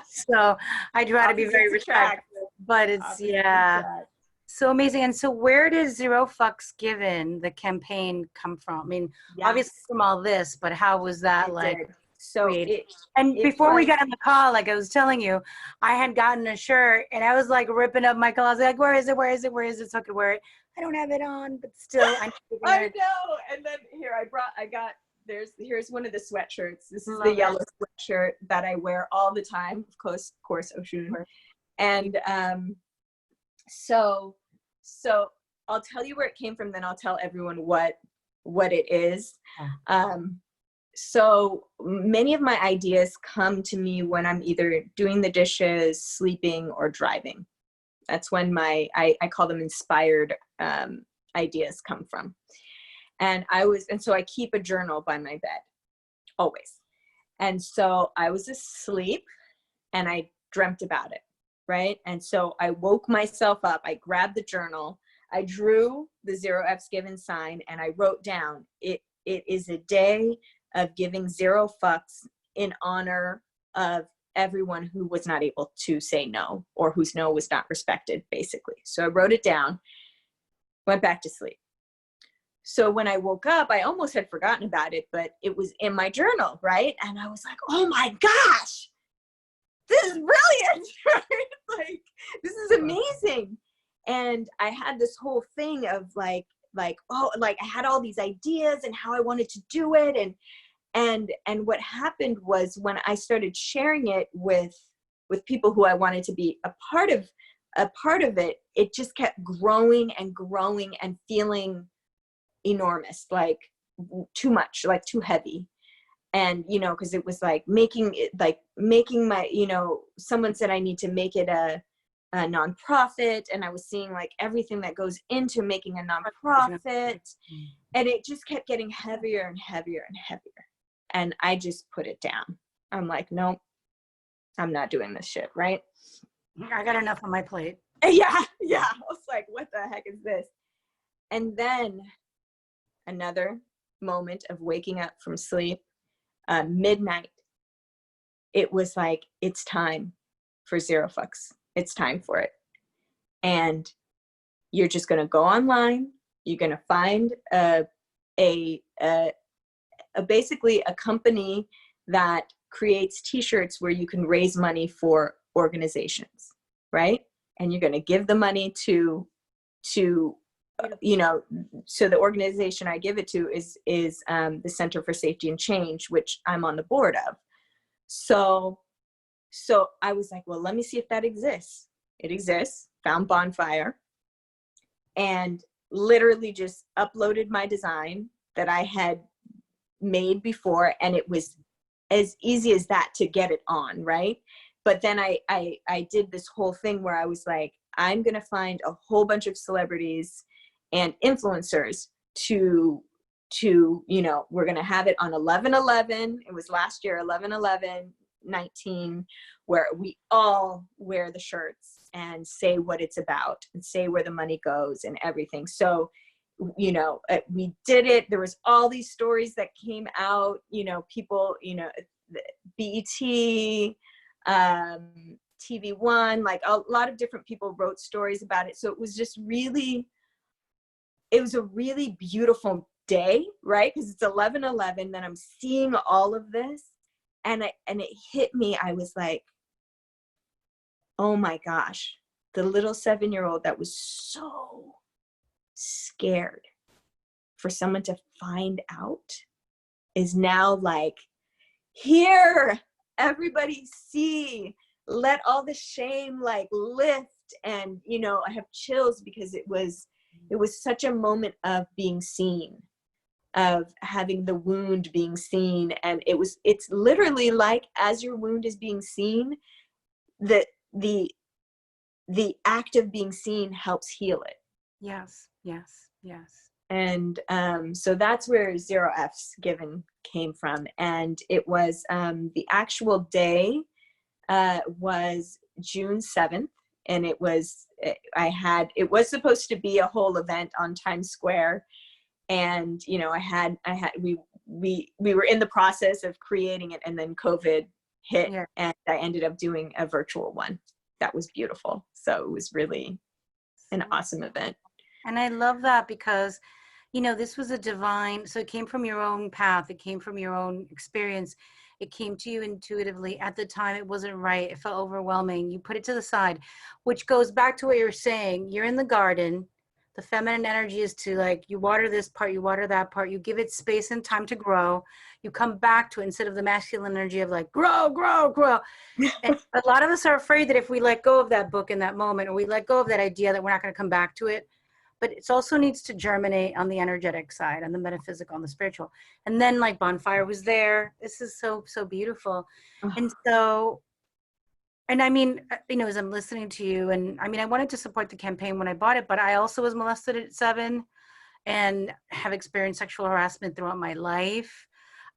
so I try to be very respectful, but it's so amazing. And so where does Zero Fucks Given, the campaign, come from? I mean, obviously from all this, but how was that created? And before we got on the call, like I was telling you, I had gotten a shirt and I was like ripping up my closet, like, where is it? Where is it? Where is it? So I could wear it. I don't have it on, but still. I know. And then here here's one of the sweatshirts. This is the yellow sweatshirt that I wear all the time. Of course, Oshun. And so I'll tell you where it came from, then I'll tell everyone what it is. So many of my ideas come to me when I'm either doing the dishes, sleeping, or driving. That's when I call them inspired ideas come from. And so I keep a journal by my bed, always. And so I was asleep and I dreamt about it, right? And so I woke myself up, I grabbed the journal, I drew the Zero F's Given sign, and I wrote down, it is a day of giving zero fucks in honor of everyone who was not able to say no, or whose no was not respected, basically. So I wrote it down, went back to sleep. So when I woke up, I almost had forgotten about it, but it was in my journal, right? And I was like, oh my gosh, this is brilliant, right? Like, this is amazing. And I had this whole thing of like, I had all these ideas and how I wanted to do it. And what happened was, when I started sharing it with people who I wanted to be a part of it, it just kept growing and growing and feeling enormous, like too much, like too heavy. And, you know, because it was like making my, you know, someone said I need to make it a nonprofit, and I was seeing like everything that goes into making a nonprofit, and it just kept getting heavier and heavier and heavier. And I just put it down. I'm like, nope, I'm not doing this shit, right? I got enough on my plate. Yeah. I was like, what the heck is this? And then another moment of waking up from sleep, midnight, it was like, it's time for Zero Fucks. It's time for it. And you're just going to go online. You're going to find basically a company that creates t-shirts where you can raise money for organizations, right? And you're going to give the money to you know, so the organization I give it to is the Center for Safety and Change, which I'm on the board of. So I was like, well, let me see if that exists. It exists. Found Bonfire, and literally just uploaded my design that I had made before, and it was as easy as that to get it on, right? But then I did this whole thing where I was like, I'm gonna find a whole bunch of celebrities and influencers to you know, we're gonna have it on 11/11. It was last year, 11/11/19, where we all wear the shirts and say what it's about and say where the money goes and everything. So, you know, we did it. There was all these stories that came out, you know, people, you know, BET, TV1, like a lot of different people wrote stories about it. So it was just really, it was a really beautiful day, right? Because it's 11/11, then I'm seeing all of this, and it hit me. I was like, oh my gosh, the little 7-year-old that was so scared for someone to find out is now like, here, everybody see, let all the shame like lift. And, you know, I have chills because it was such a moment of being seen, of having the wound being seen. And it's literally like, as your wound is being seen, the act of being seen helps heal it. Yes, yes, yes. And so that's where 0F's Given came from. And it was the actual day was June 7th. And it was supposed to be a whole event on Times Square. And, you know, we were in the process of creating it, and then COVID hit, Yeah. and I ended up doing a virtual one. That was beautiful. So it was really an awesome event. And I love that because, you know, this was a divine, so it came from your own path. It came from your own experience. It came to you intuitively. At the time, it wasn't right. It felt overwhelming. You put it to the side, which goes back to what you're saying. You're in the garden. The feminine energy is to, like, you water this part, you water that part, you give it space and time to grow. You come back to it instead of the masculine energy of like, grow, grow, grow. And a lot of us are afraid that if we let go of that book in that moment, or we let go of that idea, that we're not going to come back to it. But it also needs to germinate on the energetic side, on the metaphysical, on the spiritual. And then, like, Bonfire was there. This is so, so beautiful. And so, and I mean, you know, as I'm listening to you, and I mean, I wanted to support the campaign when I bought it, but I also was molested at 7 and have experienced sexual harassment throughout my life.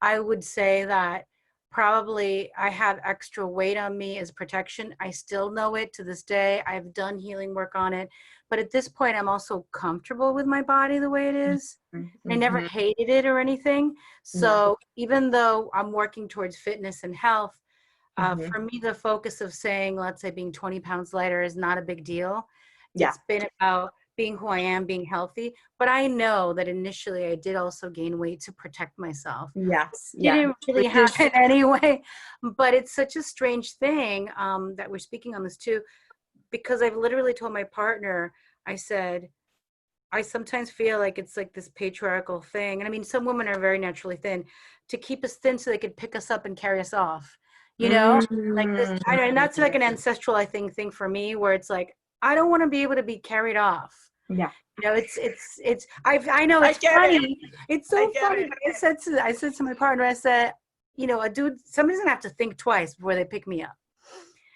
I would say that probably I have extra weight on me as protection. I still know it to this day. I've done healing work on it. But at this point, I'm also comfortable with my body the way it is. Mm-hmm. I never hated it or anything. So even though I'm working towards fitness and health, for me, the focus of saying, let's say, being 20 pounds lighter is not a big deal. Yeah. It's been about being who I am, being healthy. But I know that initially I did also gain weight to protect myself. Yes. Yeah. Didn't really happen anyway. But it's such a strange thing that we're speaking on this too, because I've literally told my partner, I said, I sometimes feel like it's like this patriarchal thing. And I mean, some women are very naturally thin, to keep us thin so they could pick us up and carry us off, you know, like this. I know, and that's like an ancestral, I think, thing for me, where it's like, I don't want to be able to be carried off. Yeah. You know, I know it's funny. It's so funny. It. But I said to my partner, I said, you know, somebody's gonna have to think twice before they pick me up,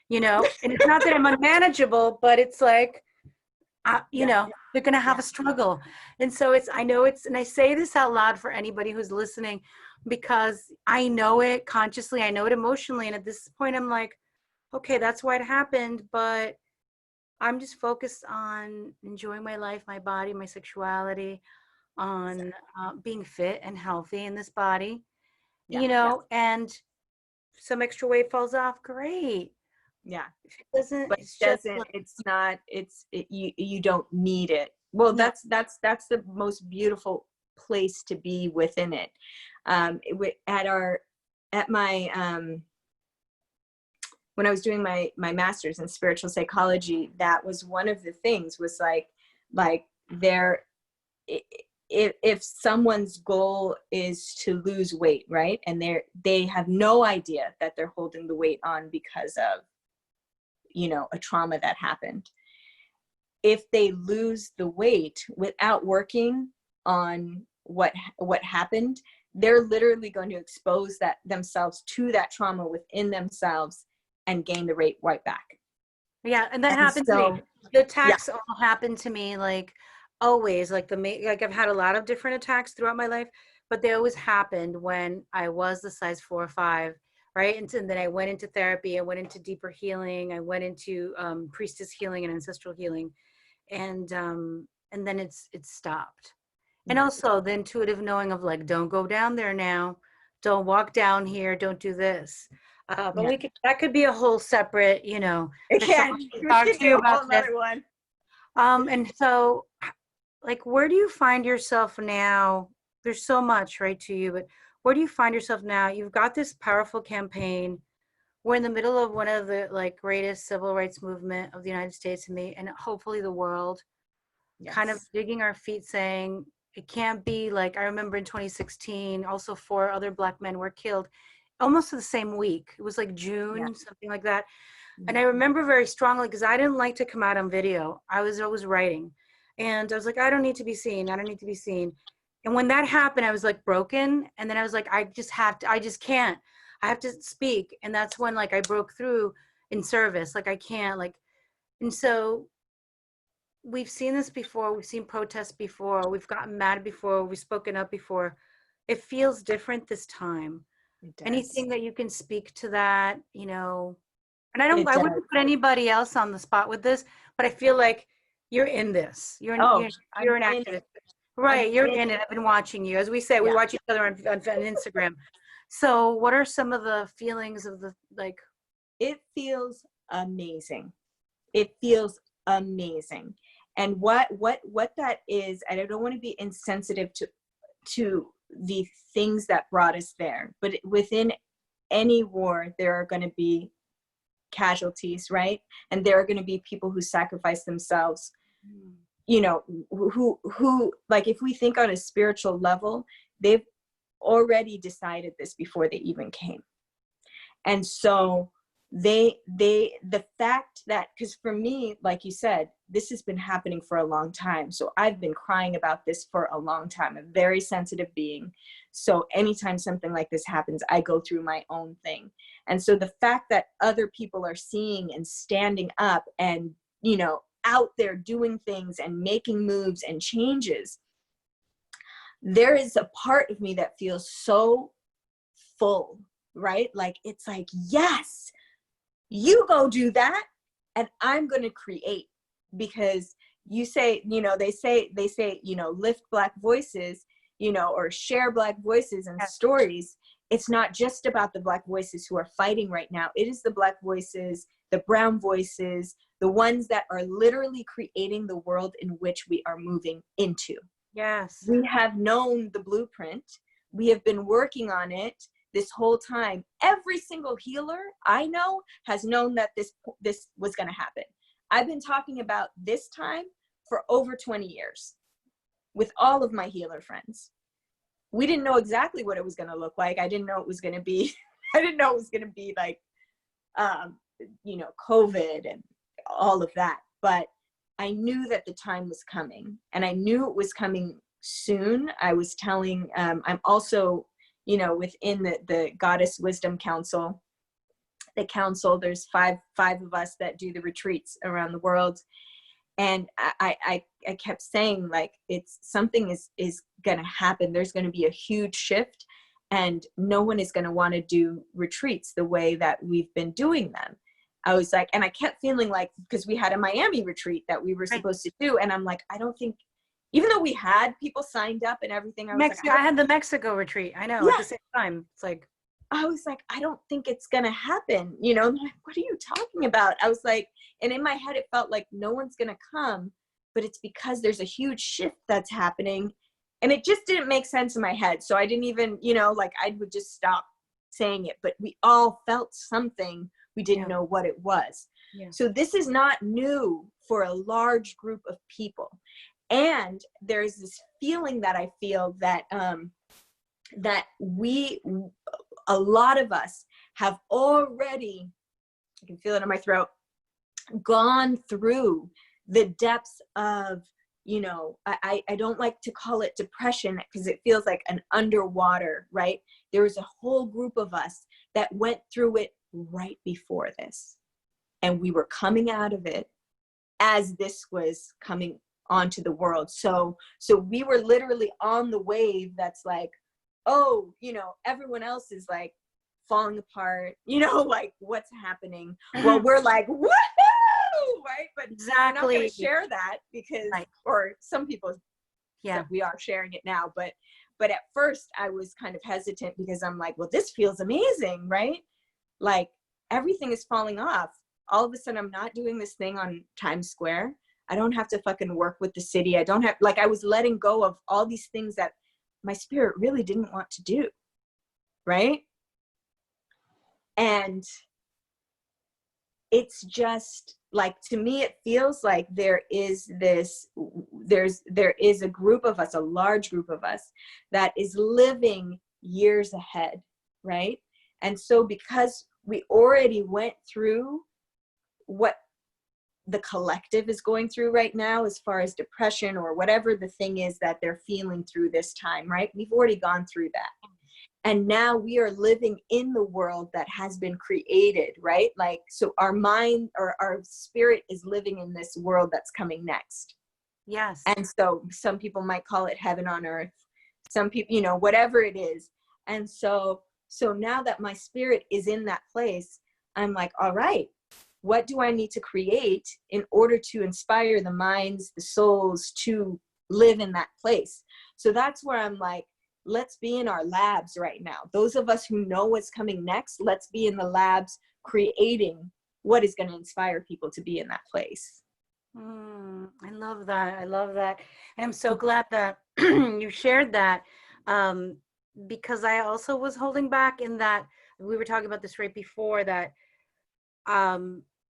you know, and it's not that I'm unmanageable, but it's like, you know, they're going to have a struggle. And so and I say this out loud for anybody who's listening, because I know it consciously, I know it emotionally. And at this point, I'm like, okay, that's why it happened. But I'm just focused on enjoying my life, my body, my sexuality, on being fit and healthy in this body, you know, and some extra weight falls off. Great. Yeah. If it doesn't, But it's just doesn't, like, it's not, you don't need it. Well, no. that's the most beautiful place to be within it. At my, when I was doing my master's in spiritual psychology, that was one of the things, was like there, if someone's goal is to lose weight, right? And they have no idea that they're holding the weight on because of, a trauma that happened. If they lose the weight without working on what happened, they're literally going to expose themselves to that trauma within themselves and gain the weight right back. Yeah, and that And happened to so, me. The yeah, attacks all happened to me like always, like like I've had a lot of different attacks throughout my life, but they always happened when I was the size 4 or 5, right? And then I went into therapy, I went into deeper healing, I went into priestess healing and ancestral healing, and then it stopped. And yeah, also the intuitive knowing of like, don't go down there now, don't walk down here, don't do this. But yeah. that could be a whole separate, It there's so can. much to We talk could to you do a about whole this. nother one. And so, like, where do you find yourself now? There's so much, right, to you, but where do you find yourself now? You've got this powerful campaign. We're in the middle of one of the like greatest civil rights movement of the United States and hopefully the world. Kind of Yes. digging our feet, saying it can't be like, I remember in 2016, also 4 other Black men were killed almost the same week. It was like Yeah. June, something like that. And Yeah. I remember very strongly because I didn't like to come out on video. I was always writing. And I was like, I don't need to be seen. I don't need to be seen. And when that happened, I was like broken. And then I was like, I just can't. I have to speak. And that's when like I broke through in service. Like I can't, like, and so we've seen this before. We've seen protests before. We've gotten mad before. We've spoken up before. It feels different this time. It does. Anything that you can speak to that. And It I does. wouldn't put anybody else on the spot with this, but I feel like you're in this. Oh, You're I'm an in activist. it. I'm Right, you're in in it. it. I've been watching you. As we say, we Yeah. watch each other on Instagram. So what are some of the feelings of the like? It feels amazing. It feels amazing. And what that is, and I don't want to be insensitive to the things that brought us there, but within any war, there are going to be casualties, right? And there are going to be people who sacrifice themselves, who like, if we think on a spiritual level, they've already decided this before they even came. And so the fact that, because for me, like you said, this has been happening for a long time. So I've been crying about this for a long time, a very sensitive being. So anytime something like this happens, I go through my own thing. And so the fact that other people are seeing and standing up and, out there doing things and making moves and changes, there is a part of me that feels so full, right? Like, it's like, yes, you go do that and I'm going to create. Because you say, they say, lift Black voices, or share Black voices and stories. It's not just about the Black voices who are fighting right now. It is the Black voices, the brown voices, the ones that are literally creating the world in which we are moving into. Yes. We have known the blueprint. We have been working on it this whole time. Every single healer I know has known that this was going to happen. I've been talking about this time for over 20 years with all of my healer friends. We didn't know exactly what it was going to look like. I didn't know it was going to be, like, COVID and all of that. But I knew that the time was coming, and I knew it was coming soon. I was telling, I'm also, within the Goddess Wisdom Council, there's five of us that do the retreats around the world. And I kept saying, like, it's something is going to happen. There's going to be a huge shift, and no one is going to want to do retreats the way that we've been doing them. I was like, and I kept feeling like, because we had a Miami retreat that we were supposed to do. And I'm like, I don't think, even though we had people signed up and everything, I was I had the Mexico retreat. I know, at the same time. It's like, I was like, I don't think it's going to happen. You know, like, what are you talking about? I was like, and in my head, it felt like no one's going to come, but it's because there's a huge shift that's happening. And it just didn't make sense in my head. So I didn't even, you know, like I would just stop saying it, but we all felt something. We didn't know what it was. Yeah. So this is not new for a large group of people. And there's this feeling that I feel that, that a lot of us have already, I can feel it in my throat, gone through the depths of, you know, I don't like to call it depression because it feels like an underwater, right? There was a whole group of us that went through it right before this. And we were coming out of it as this was coming onto the world. So we were literally on the wave that's like, oh, you know, everyone else is like falling apart, you know, like what's happening? Well, we're like, woohoo, right? But Exactly. we're not going to share that because, Right. or some people, we are sharing it now. But at first I was kind of hesitant because I'm like, well, this feels amazing, right? Like everything is falling off. All of a sudden I'm not doing this thing on Times Square. I don't have to fucking work with the city. I don't have, like, I was letting go of all these things that my spirit really didn't want to do, right? And it's just like, to me, it feels like there is a group of us, a large group of us that is living years ahead, right? And so because we already went through what the collective is going through right now, as far as depression or whatever the thing is that they're feeling through this time, right? We've already gone through that. And now we are living in the world that has been created, right? Like, so our mind or our spirit is living in this world that's coming next. Yes. And so some people might call it heaven on earth. Some people, you know, whatever it is. And so now that my spirit is in that place, I'm like, all right, what do I need to create in order to inspire the minds, the souls to live in that place? So that's where I'm like, let's be in our labs right now. Those of us who know what's coming next, let's be in the labs creating what is going to inspire people to be in that place. I love that. I love that. And I'm so glad that you shared that, because I also was holding back in that we were talking about this right before that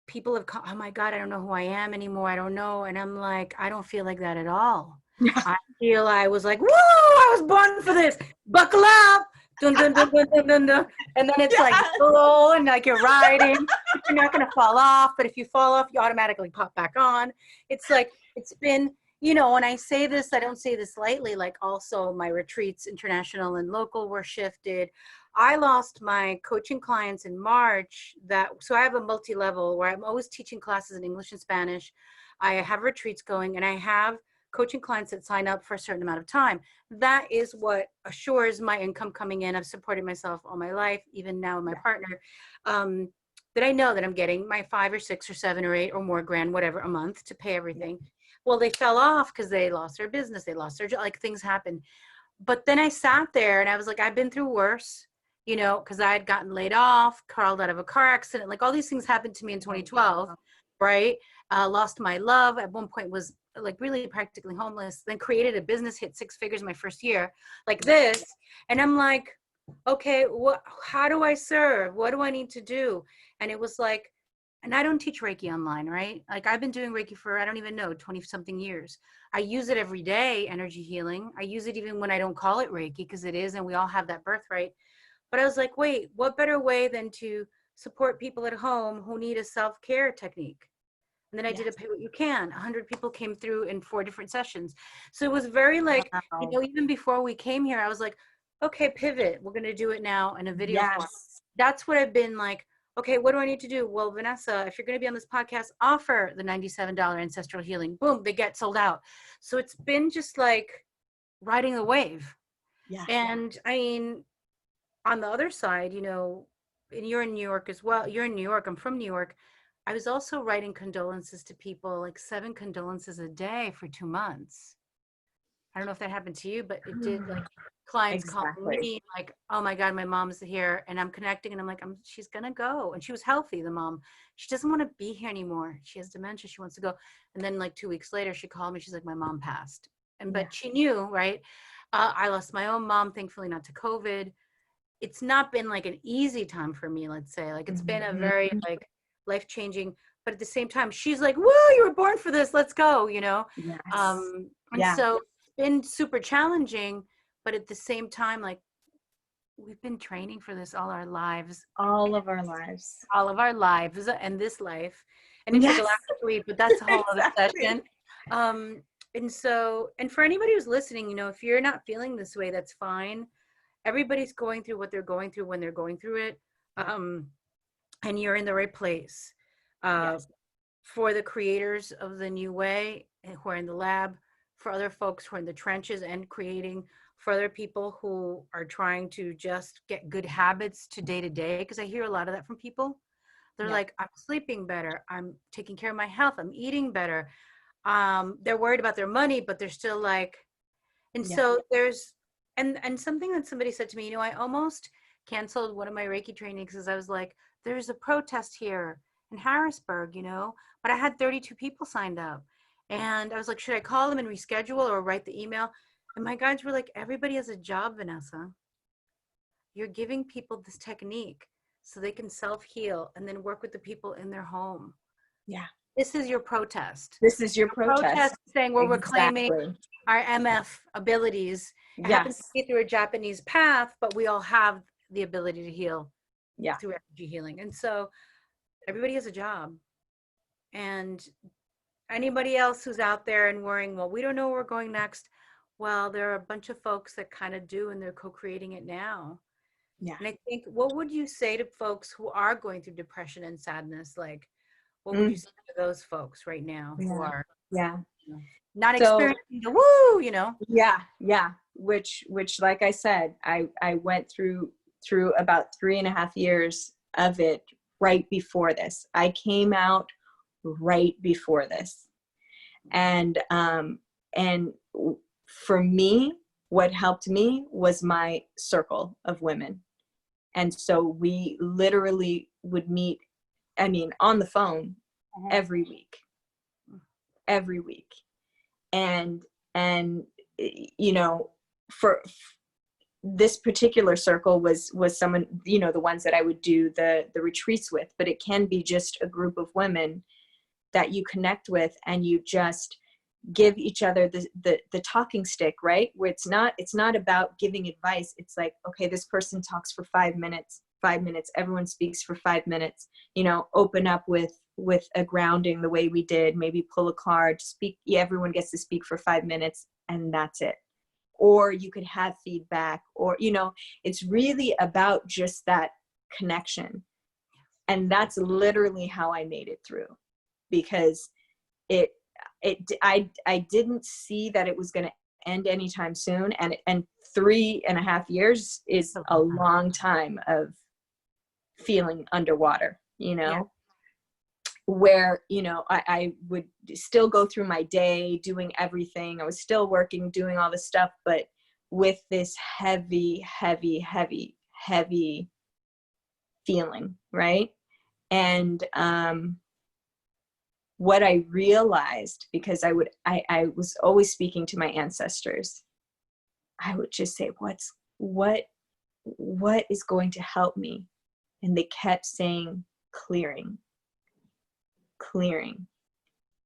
people have, oh my God, I don't know who I am anymore. I don't know. And I'm like, I don't feel like that at all. I feel I was like, woo, I was born for this. Buckle up. Dun, dun, dun, dun, dun, dun, dun. And then it's like slow and like you're riding. You're not going to fall off. But if you fall off, you automatically pop back on. It's like, it's been, you know, when I say this, I don't say this lightly. Like also my retreats, international and local, were shifted. I lost my coaching clients in March. So I have a multi-level where I'm always teaching classes in English and Spanish. I have retreats going and I have coaching clients that sign up for a certain amount of time. That is what assures my income coming in. I've supported myself all my life, even now with my partner, that I know that I'm getting my 5 or 6 or 7 or 8 or more grand, whatever, a month to pay everything. Well, they fell off because they lost their business. They lost their job, like things happen. But then I sat there and I was like, I've been through worse, you know, because I had gotten laid off, crawled out of a car accident. Like all these things happened to me in 2012, right? Lost my love. At one point was like really practically homeless, then created a business, hit 6 figures my first year, like this. And I'm like, okay, how do I serve? What do I need to do? And it was like, and I don't teach Reiki online, right? Like I've been doing Reiki for, I don't even know, 20 something years. I use it every day, energy healing. I use it even when I don't call it Reiki, because it is, and we all have that birthright. But I was like, wait, what better way than to support people at home who need a self-care technique? And then I did a pay what you can. 100 people came through in 4 different sessions. So it was very like, you know, even before we came here, I was like, okay, pivot. We're going to do it now in a video form. That's what I've been like, okay, what do I need to do? Well, Vanessa, if you're going to be on this podcast, offer the $97 ancestral healing. Boom, they get sold out. So it's been just like riding the wave. And I mean, on the other side, you know, and you're in New York as well. You're in New York. I'm from New York. I was also writing condolences to people, like 7 condolences a day for 2 months. I don't know if that happened to you, but it did. Like clients call Exactly. me like, oh my God, my mom's here, and I'm connecting, and I'm like, she's gonna go. And she was healthy, the mom. She doesn't want to be here anymore. She has dementia. She wants to go. And then like 2 weeks later, she called me. She's like, my mom passed. And Yeah. but she knew, right? I lost my own mom, thankfully not to COVID. It's not been like an easy time for me, let's say. Like it's been a very Mhm. like life changing, but at the same time, she's like, woo, you were born for this. Let's go, you know? Yes. And Yeah. so it's been super challenging, but at the same time, like we've been training for this all our lives, All of our lives. all of our lives and this life and Yes. intergalactically, but that's a whole other Exactly. session. Um, and so, and for anybody who's listening, you know, if you're not feeling this way, that's fine. Everybody's going through what they're going through when they're going through it. Um, and you're in the right place. Uh, Yes. for the creators of the new way who are in the lab, for other folks who are in the trenches and creating, for other people who are trying to just get good habits to day, because I hear a lot of that from people. They're Yeah. like, I'm sleeping better, I'm taking care of my health, I'm eating better. They're worried about their money, but they're still like, and Yeah. so there's, and something that somebody said to me, you know, I almost canceled one of my Reiki trainings because I was like, there's a protest here in Harrisburg, you know, but I had 32 people signed up. And I was like, should I call them and reschedule or write the email? And my guides were like, everybody has a job, Vanessa. You're giving people this technique so they can self-heal and then work with the people in their home. Yeah. This is your protest. This is your Protest protest. saying we're reclaiming Exactly. our MF abilities. It happens to Yes. be through a Japanese path, but we all have the ability to heal Yeah. through energy healing. And so everybody has a job. And anybody else who's out there and worrying, well, we don't know where we're going next. Well, there are a bunch of folks that kind of do, and they're co-creating it now. Yeah. And I think, what would you say to folks who are going through depression and sadness? Like, what would you Mm. say to those folks right now who Yeah. are, Yeah. you know, not So experiencing the woo, you know? yeah, yeah. Which like I said, I went through about 3.5 years of it right before this. I came out right before this. And for me, what helped me was my circle of women. And so we literally would meet, I mean, on the phone Mhm. every week, every week. And you know, for this particular circle was someone, you know, the ones that I would do the retreats with, but it can be just a group of women that you connect with, and you just give each other the talking stick, right? Where it's not about giving advice. It's like, okay, this person talks for 5 minutes, everyone speaks for 5 minutes, you know, open up with a grounding the way we did, maybe pull a card, speak. Yeah, everyone gets to speak for 5 minutes, and that's it. Or you could have feedback, or, you know, it's really about just that connection. And that's literally how I made it through, because it I didn't see that it was going to end anytime soon, and 3.5 years is a long time of feeling underwater, you know. Yeah. Where, you know, I would still go through my day doing everything, I was still working, doing all this stuff, but with this heavy feeling, right? And what I realized, because I was always speaking to my ancestors, I would just say, what is going to help me? And they kept saying, clearing.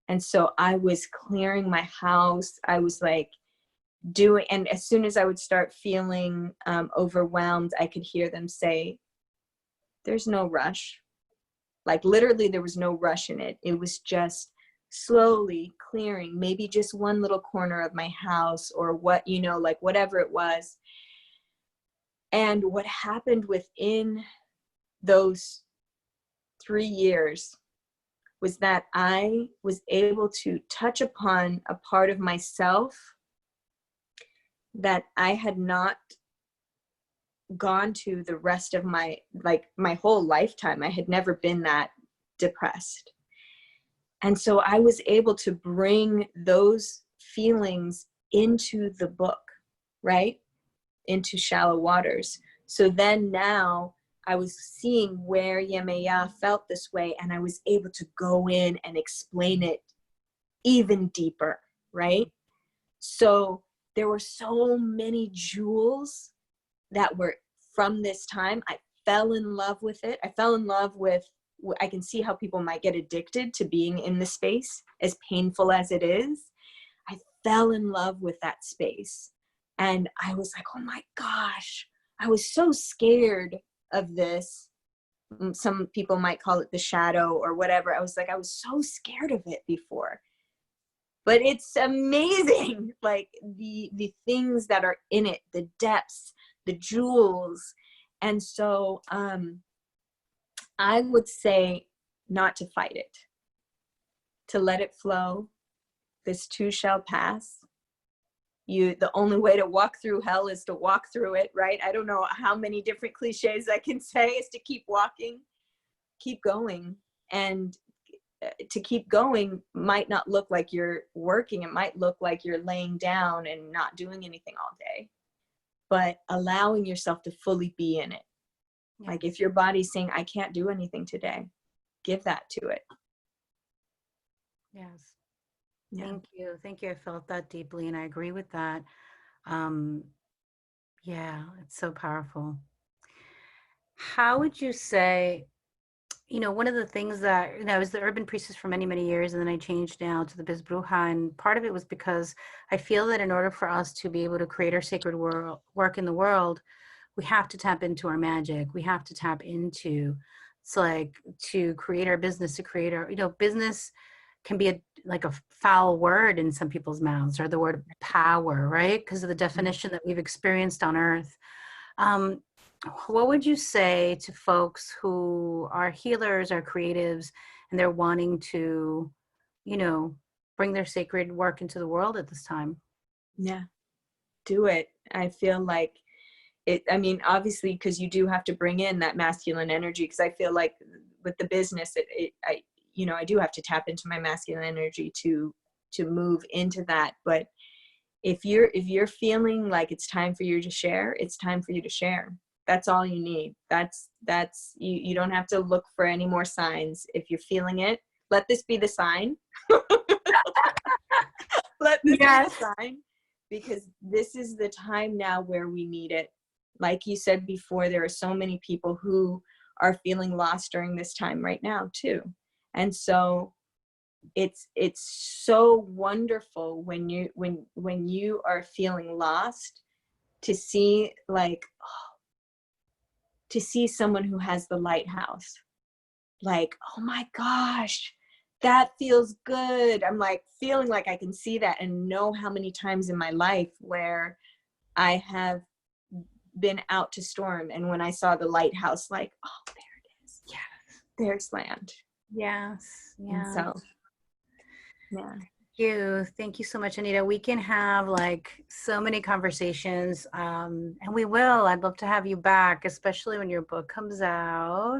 And so I was clearing my house. I was like doing, and as soon as I would start feeling overwhelmed, I could hear them say, there's no rush. Like literally there was no rush in it. It was just slowly clearing, maybe just one little corner of my house, or what, you know, like whatever it was. And what happened within those 3 years was that I was able to touch upon a part of myself that I had not gone to the rest of my whole lifetime. I had never been that depressed. And so I was able to bring those feelings into the book, right? into shallow waters. So then now I was seeing where Yemaya felt this way, and I was able to go in and explain it even deeper, right? So there were so many jewels that were from this time. I fell in love with it. I fell in love with, I can see how people might get addicted to being in the space, as painful as it is. I fell in love with that space. And I was like, oh my gosh, I was so scared of this. Some people might call it the shadow or whatever. I was like, I was so scared of it before. But it's amazing, like the things that are in it, the depths, the jewels. And so I would say not to fight it, to let it flow. This too shall pass. The only way to walk through hell is to walk through it, right? I don't know how many different cliches I can say, is to keep walking, keep going. And to keep going might not look like you're working. It might look like you're laying down and not doing anything all day, but allowing yourself to fully be in it. Yes. Like if your body's saying, I can't do anything today, give that to it. Yes. Yeah. Thank you. Thank you. I felt that deeply, and I agree with that. Yeah, it's so powerful. How would you say, one of the things that, I was the urban priestess for many, many years, and then I changed now to the Biz Bruja. And part of it was because I feel that in order for us to be able to create our sacred work in the world, we have to tap into our magic. We have to tap into, it's like to create our business, to create our, business can be like a foul word in some people's mouths, or the word power, right? Because of the definition that we've experienced on earth. What would you say to folks who are healers or creatives and they're wanting to, bring their sacred work into the world at this time? Yeah, do it. I feel like it, I mean, obviously, because you do have to bring in that masculine energy, because I feel like with the business, I do have to tap into my masculine energy to move into that. But if you're feeling like it's time for you to share, it's time for you to share. That's all you need. That's you don't have to look for any more signs. If you're feeling it, let this be the sign. Let this be the sign, because this is the time now where we need it. Like you said before, there are so many people who are feeling lost during this time right now too. And so it's so wonderful when you are feeling lost, to see to see someone who has the lighthouse, like, oh my gosh, that feels good. I'm like feeling like I can see that, and know how many times in my life where I have been out to storm, and when I saw the lighthouse, like, oh, there it is. Yes, there's land. Yes. Yeah. And so, yeah. Thank you so much, Anita. We can have like so many conversations, and we will. I'd love to have you back, especially when your book comes out.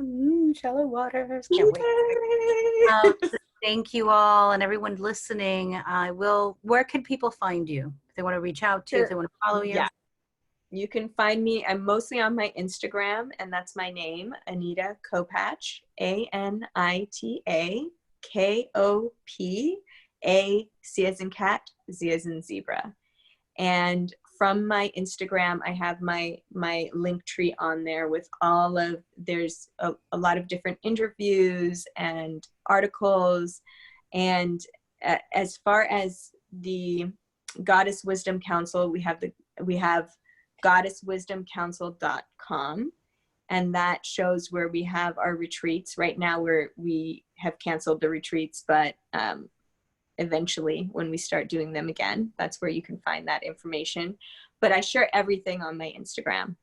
Shallow Waters, can't wait. Thank you all, and everyone listening. Where can people find you if they want to reach out to you, if they want to follow you? Yeah, you can find me. I'm mostly on my Instagram, and that's my name, Anita Kopacz, ANITA KOP, C as in cat, Z as in zebra. And from my Instagram, I have my link tree on there with there's a lot of different interviews and articles. And as far as the Goddess Wisdom Council, we have goddesswisdomcouncil.com. And that shows where we have our retreats. Right now we have canceled the retreats, but eventually when we start doing them again, that's where you can find that information. But I share everything on my Instagram,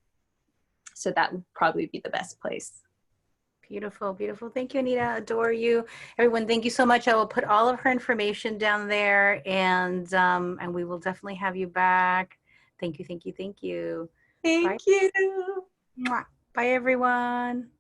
so that would probably be the best place. Beautiful, beautiful. Thank you, Anita. Adore you. Everyone, thank you so much. I will put all of her information down there, and we will definitely have you back. Thank you, thank you, thank you. Thank you. Bye, everyone.